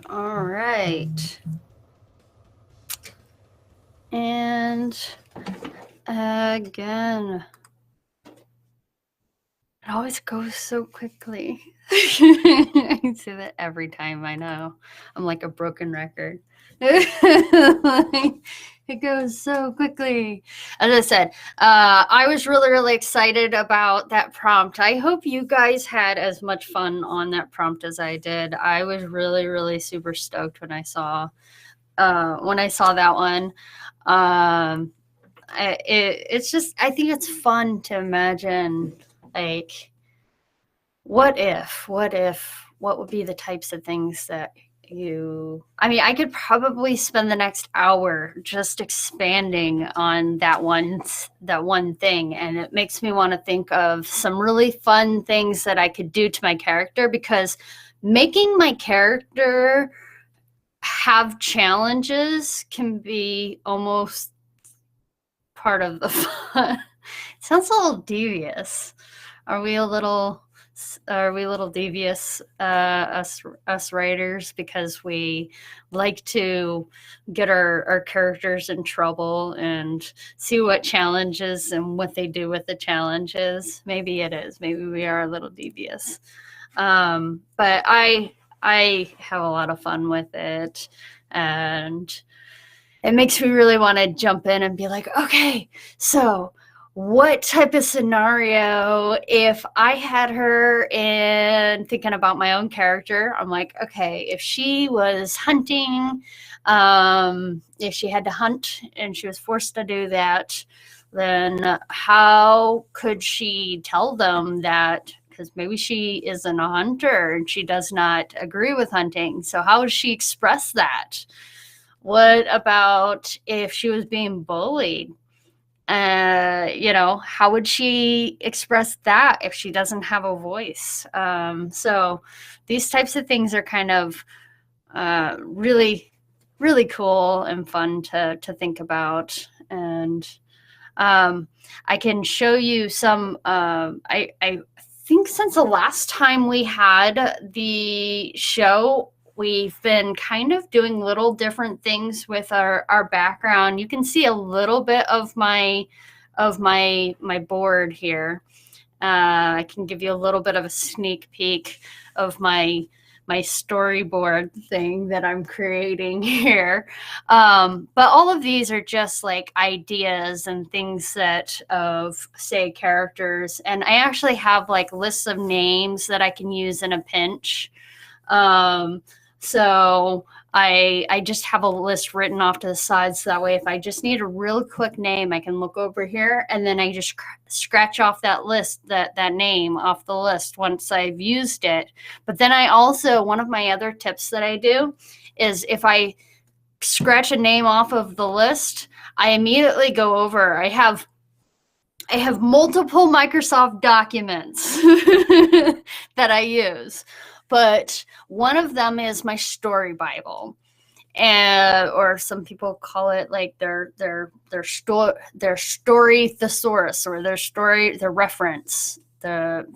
All right. And again, it always goes so quickly. I say that every time, I know. I'm like a broken record. It goes so quickly. As I said, I was really, really excited about that prompt. I hope you guys had as much fun on that prompt as I did. I was really, really super stoked when I saw that one. Um, it's just, I think it's fun to imagine, like, what if, what would be the types of things that I mean, I could probably spend the next hour just expanding on that one thing. And it makes me want to think of some really fun things that I could do to my character, because making my character have challenges can be almost part of the fun. It sounds a little devious. Are we a little devious, us writers, because we like to get our characters in trouble and see what challenges and what they do with the challenges? Maybe it is. Maybe we are a little devious. But I have a lot of fun with it, and it makes me really want to jump in and be like, okay, so what type of scenario, if I had her in, thinking about my own character, I'm like, okay, if she was hunting, if she had to hunt and she was forced to do that, then how could she tell them that? Because maybe she isn't a hunter and she does not agree with hunting. So how does she express that? What about if she was being bullied? How would she express that if she doesn't have a voice? So these types of things are kind of really, really cool and fun to think about. And I can show you some. I think since the last time we had the show, we've been kind of doing little different things with our background. You can see a little bit of my board here. I can give you a little bit of a sneak peek of my storyboard thing that I'm creating here. But all of these are just like ideas and things that of, say, characters. And I actually have like lists of names that I can use in a pinch. So I just have a list written off to the side, so that way if I just need a real quick name, I can look over here and then I just scratch off that list, that name off the list once I've used it. But then I also, one of my other tips that I do is, if I scratch a name off of the list, I immediately go over. I have multiple Microsoft documents that I use, but one of them is my story Bible, and or some people call it like their story thesaurus, or their reference that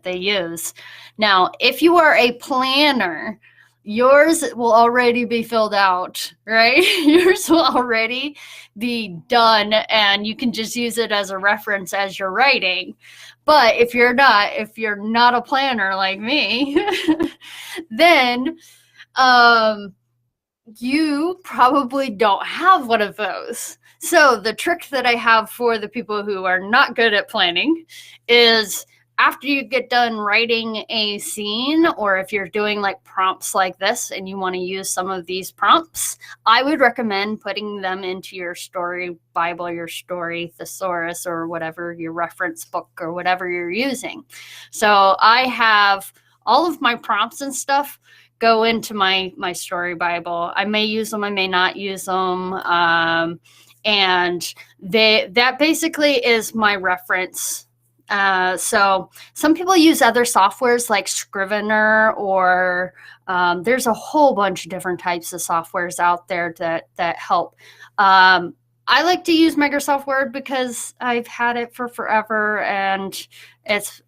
they use. Now, if you are a planner, yours will already be filled out, right? Yours will already be done, and you can just use it as a reference as you're writing. But if you're not a planner like me, then you probably don't have one of those. So the trick that I have for the people who are not good at planning is, after you get done writing a scene, or if you're doing like prompts like this and you want to use some of these prompts, I would recommend putting them into your story Bible, your story thesaurus, or whatever, your reference book, or whatever you're using. So I have all of my prompts and stuff go into my story Bible. I may use them, I may not use them. And that basically is my reference. So some people use other softwares like Scrivener, or there's a whole bunch of different types of softwares out there that help. I like to use Microsoft Word because I've had it for forever, and it's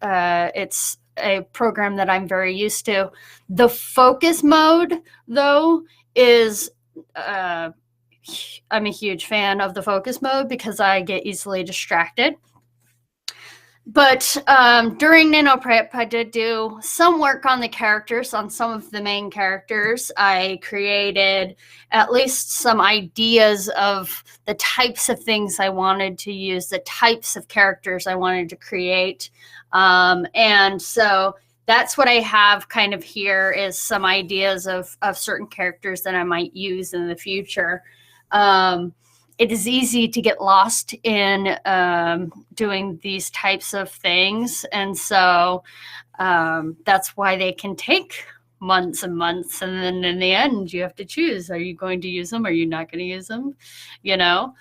a program that I'm very used to. The focus mode, though, is I'm a huge fan of the focus mode because I get easily distracted. But during Nano Prep, I did do some work on the characters, on some of the main characters. I created at least some ideas of the types of things I wanted to use, the types of characters I wanted to create. And so that's what I have kind of here is some ideas of certain characters that I might use in the future. It is easy to get lost in doing these types of things. And so that's why they can take months and months. And then in the end, you have to choose, are you going to use them? Are you not going to use them? You know?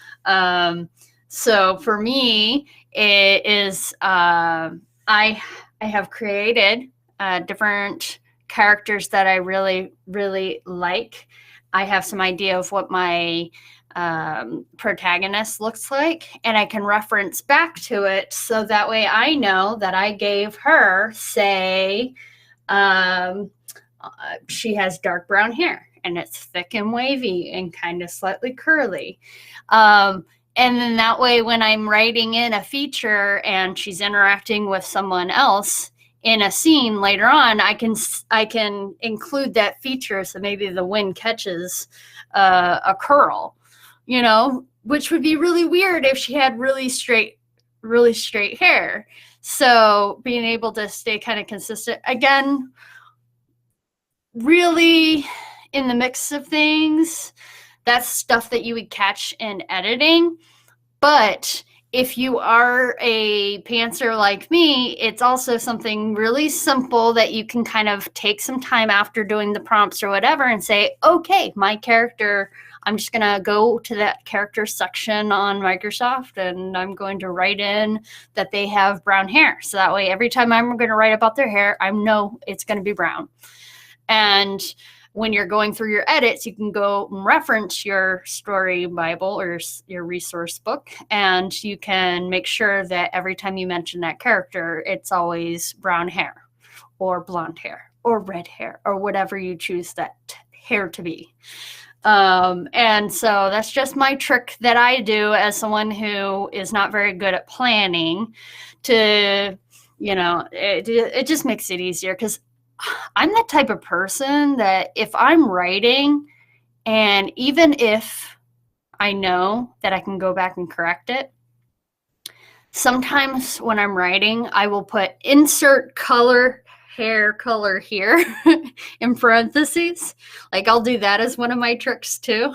So for me, it is, I have created different characters that I really, really like. I have some idea of what my protagonist looks like, and I can reference back to it so that way I know that I gave her, say, she has dark brown hair and it's thick and wavy and kind of slightly curly. And then that way, when I'm writing in a feature and she's interacting with someone else in a scene later on, I can include that feature so maybe the wind catches a curl, which would be really weird if she had really straight hair. So being able to stay kind of consistent, again, really in the mix of things, that's stuff that you would catch in editing. But if you are a pantser like me, it's also something really simple that you can kind of take some time after doing the prompts or whatever and say, okay, my character, I'm just going to go to that character section on Microsoft and I'm going to write in that they have brown hair. So that way, every time I'm going to write about their hair, I know it's going to be brown. And when you're going through your edits, you can go and reference your story Bible or your resource book, and you can make sure that every time you mention that character, it's always brown hair or blonde hair or red hair or whatever you choose that hair to be. And so that's just my trick that I do as someone who is not very good at planning to, it just makes it easier because I'm the type of person that if I'm writing and even if I know that I can go back and correct it, sometimes when I'm writing, I will put insert hair color here in parentheses. Like I'll do that as one of my tricks too,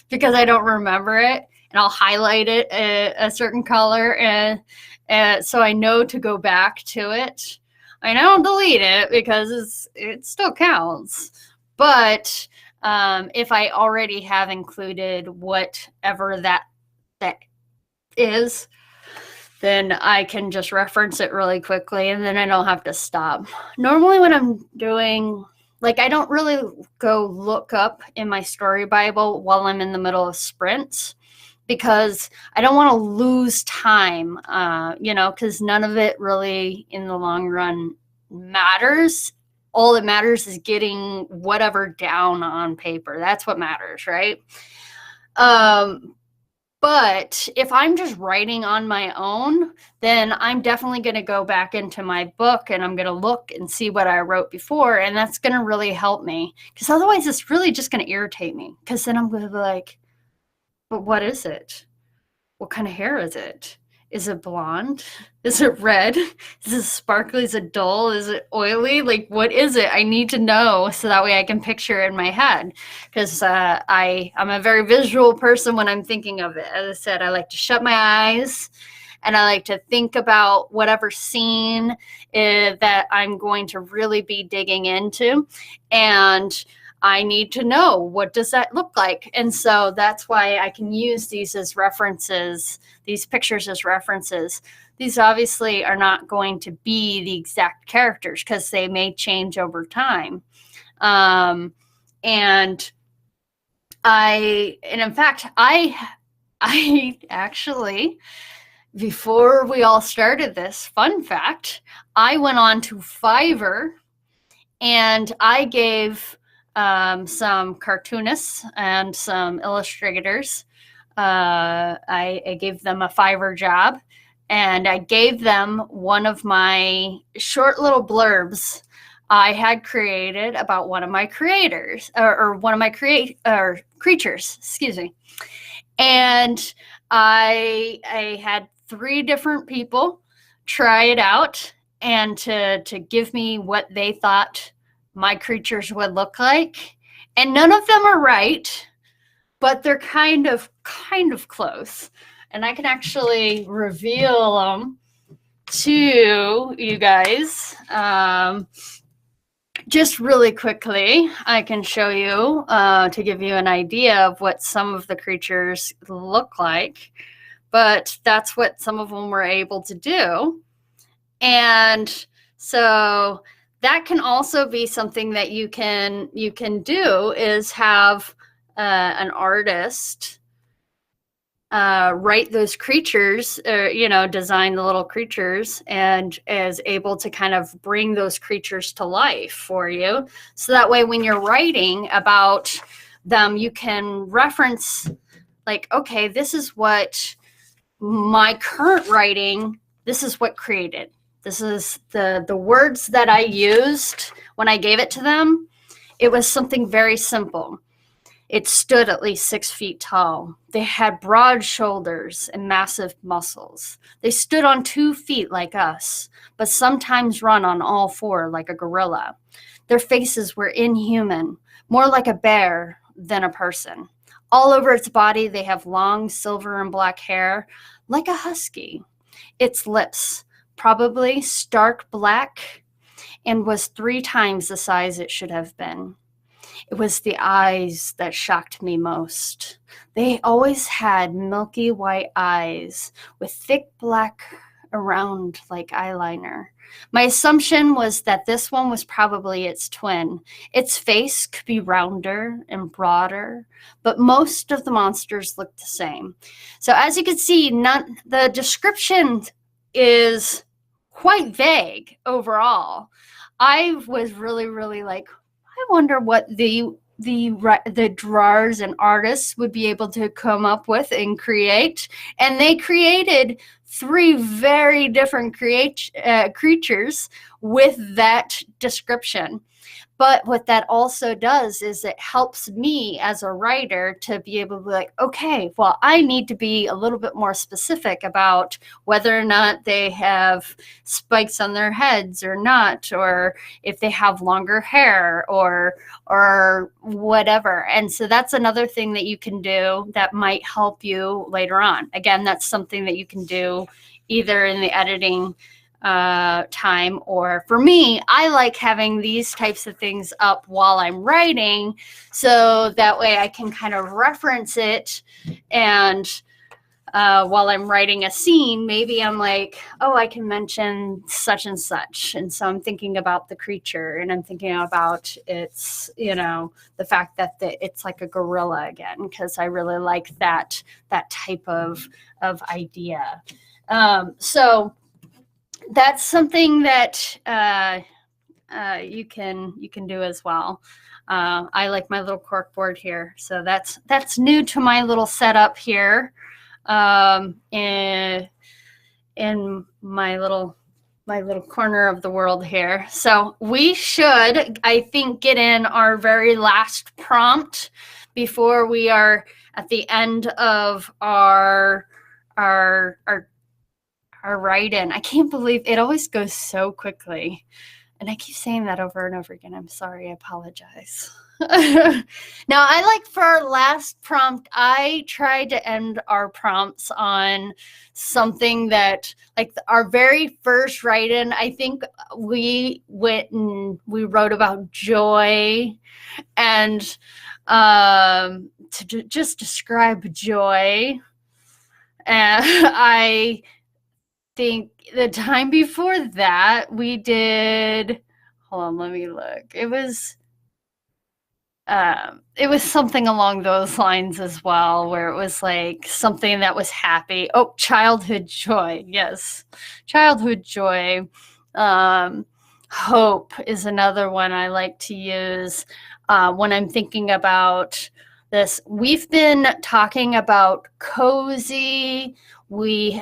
because I don't remember it, and I'll highlight it a certain color, and so I know to go back to it. I don't delete it because it still counts. But if I already have included whatever that is, then I can just reference it really quickly and then I don't have to stop. Normally when I'm doing, I don't really go look up in my story Bible while I'm in the middle of sprints because I don't want to lose time, because none of it really in the long run matters. All that matters is getting whatever down on paper. That's what matters, right? But if I'm just writing on my own, then I'm definitely going to go back into my book and I'm going to look and see what I wrote before. And that's going to really help me because otherwise it's really just going to irritate me because then I'm going to be like, but what is it? What kind of hair is it? Is it blonde? Is it red? Is it sparkly? Is it dull? Is it oily? What is it? I need to know so that way I can picture it in my head. Because I'm a very visual person when I'm thinking of it. As I said, I like to shut my eyes and I like to think about whatever scene that I'm going to really be digging into. And I need to know, what does that look like? And so that's why I can use these as references, these pictures as references. These obviously are not going to be the exact characters because they may change over time. And in fact, I actually before we all started this, fun fact, I went on to Fiverr and I gave some cartoonists and some illustrators, I gave them a Fiverr job, and I gave them one of my short little blurbs I had created about one of my creators, or one of my creatures, excuse me. And I had 3 different people try it out and to give me what they thought my creatures would look like. And none of them are right, but they're kind of close. And I can actually reveal them to you guys. Just really quickly, I can show you to give you an idea of what some of the creatures look like. But that's what some of them were able to do. And so that can also be something that you can do, is have an artist write those creatures, or design the little creatures, and is able to kind of bring those creatures to life for you. So that way, when you're writing about them, you can reference, like, okay, this is what my current writing, this is what created. This is the words that I used when I gave it to them. It was something very simple. It stood at least 6 feet tall. They had broad shoulders and massive muscles. They stood on 2 feet like us, but sometimes run on all 4 like a gorilla. Their faces were inhuman, more like a bear than a person. All over its body, they have long silver and black hair, like a husky. Its lips, probably stark black, and was 3 times the size it should have been. It was the eyes that shocked me most. They always had milky white eyes with thick black around like eyeliner. My assumption was that this one was probably its twin. Its face could be rounder and broader, but most of the monsters looked the same. So as you can see, the description is quite vague overall. I was really like, I wonder what the drawers and artists would be able to come up with and create. And they created 3 very different creatures with that description. But what that also does is it helps me as a writer to be able to be like, okay, well, I need to be a little bit more specific about whether or not they have spikes on their heads or not, or if they have longer hair or whatever. And so that's another thing that you can do that might help you later on. Again, that's something that you can do either in the editing time, or for me, I like having these types of things up while I'm writing, so that way I can kind of reference it. And while I'm writing a scene, maybe I'm like, oh, I can mention such and such. And so I'm thinking about the creature, and I'm thinking about its, the fact that it's like a gorilla again, because I really like that type of idea. So that's something that you can do as well. I like my little cork board here, so that's new to my little setup here, in my little corner of the world here. So we should, I think, get in our very last prompt before we are at the end of our write-in. I can't believe it always goes so quickly. And I keep saying that over and over again. I'm sorry. I apologize. Now, I like, for our last prompt, I tried to end our prompts on something that, like, our very first write-in, I think we went and we wrote about joy, and to just describe joy. And I think the time before that we did, hold on, let me look. It was It was something along those lines as well, where it was like something that was happy. Oh, childhood joy. Yes, childhood joy. Um, Hope is another one I like to use when I'm thinking about this. We've been talking about cozy. We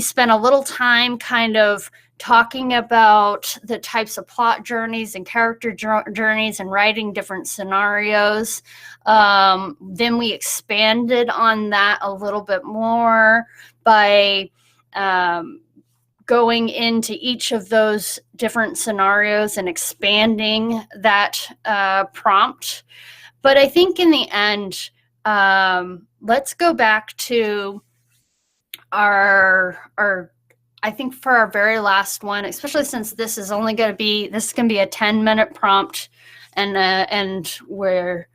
spent a little time kind of talking about the types of plot journeys and character journeys and writing different scenarios. Then we expanded on that a little bit more by going into each of those different scenarios and expanding that prompt. But I think in the end, let's go back to our I think for our very last one, especially since this is only going to be a 10-minute prompt, and we're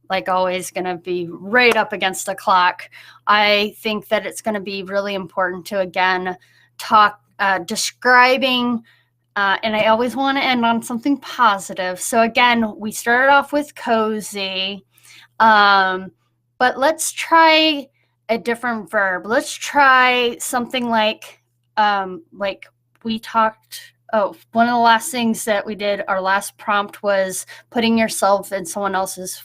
like always going to be right up against the clock. I think that it's going to be really important to again talk describing. And I always want to end on something positive. So again, we started off with cozy, but let's try a different verb. Let's try something like we talked. Oh, one of the last things that we did, our last prompt was putting yourself in someone else's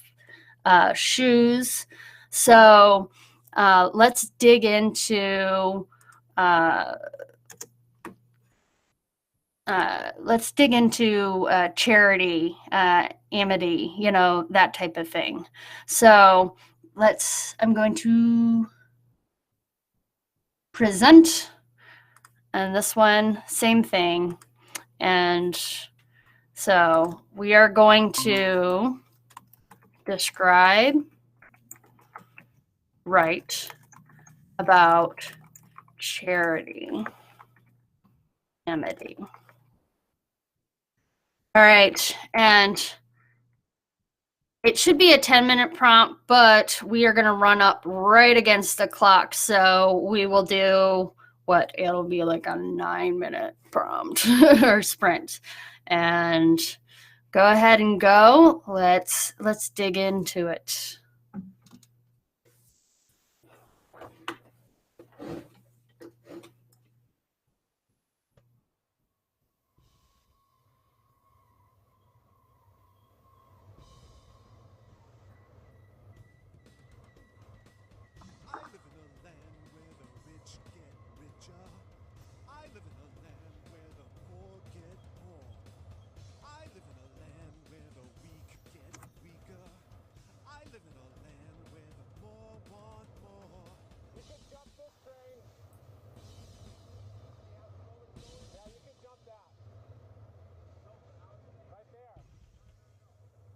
shoes. So let's dig into charity, amity, that type of thing. So I'm going to present, and this one, same thing. And so we are going to describe, write about charity, amity. All right, and it should be a 10-minute prompt, but we are going to run up right against the clock. So we will do it'll be like a 9-minute prompt or sprint. And go ahead and go. Let's dig into it. I live in a land where the rich get richer. I live in a land where the poor get poor. I live in a land where the weak get weaker. I live in a land where the more want more. You can jump this train. Yeah, you can jump that. Right there.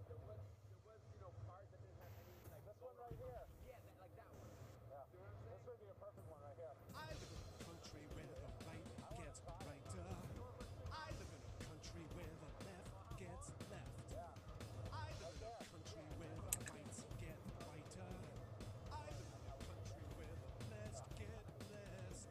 There was, part that didn't have any, like, this one right here. Yeah, like that one. Yeah. This would be a perfect one right here. I live in a country where the right gets righter. I live in a country where the left gets left. Yeah. I live in a country where the rights get righter. I live in a country where the blessed get blessed.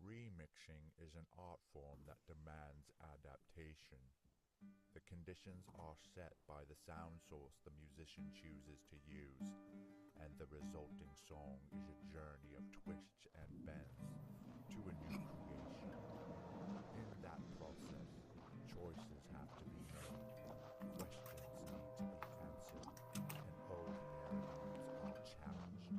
Remixing is an art form that demands adaptation. The conditions are set by the sound source the musician chooses to use, and the resulting song is a journey of twists and bends to a new creation. In that process, choices have to be made, questions need to be answered, and old paradigms are challenged.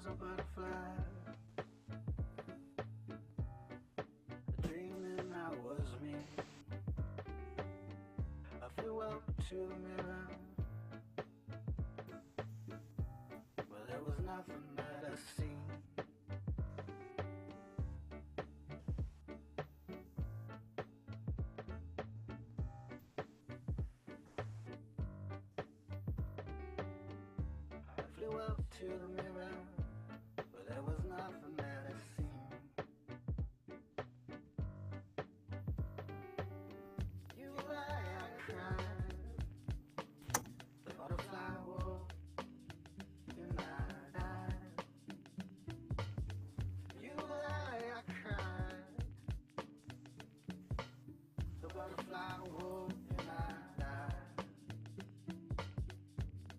was a butterfly, dreaming I was me. I flew up to the mirror, but there was nothing that I seen. I flew up to the mirror, but there was nothing that I seen. You lie, I cried, the butterfly woke, and I died. You lie, I cried, the butterfly woke, and I died.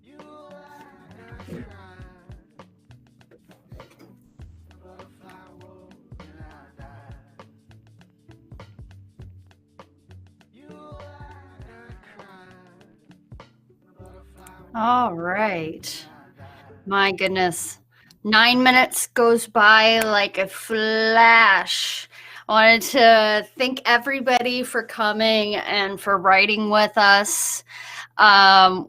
You lie, I cried, the butterfly woke, and I died. You lie, I cried, the butterfly woke, All right. and I died. My goodness. 9 minutes goes by like a flash. I wanted to thank everybody for coming and for writing with us.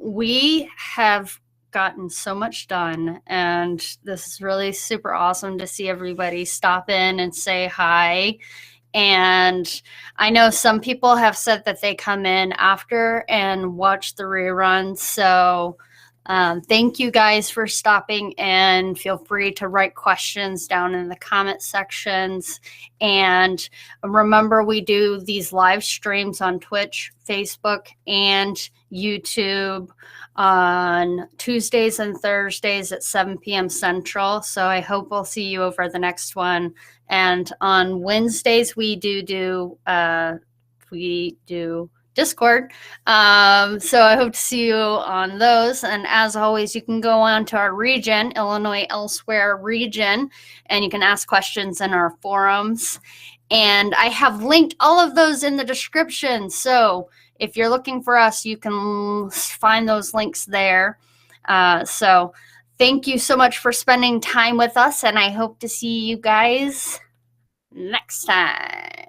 We have gotten so much done, and this is really super awesome to see everybody stop in and say hi. And I know some people have said that they come in after and watch the reruns. So thank you guys for stopping in. Feel free to write questions down in the comment sections. And remember, we do these live streams on Twitch, Facebook, and YouTube on Tuesdays and Thursdays at 7 p.m. Central. So I hope we'll see you over the next one. And on Wednesdays, we do Discord. So I hope to see you on those. And as always, you can go on to our region, Illinois Elsewhere region, and you can ask questions in our forums. And I have linked all of those in the description. So if you're looking for us, you can find those links there. So thank you so much for spending time with us, and I hope to see you guys next time.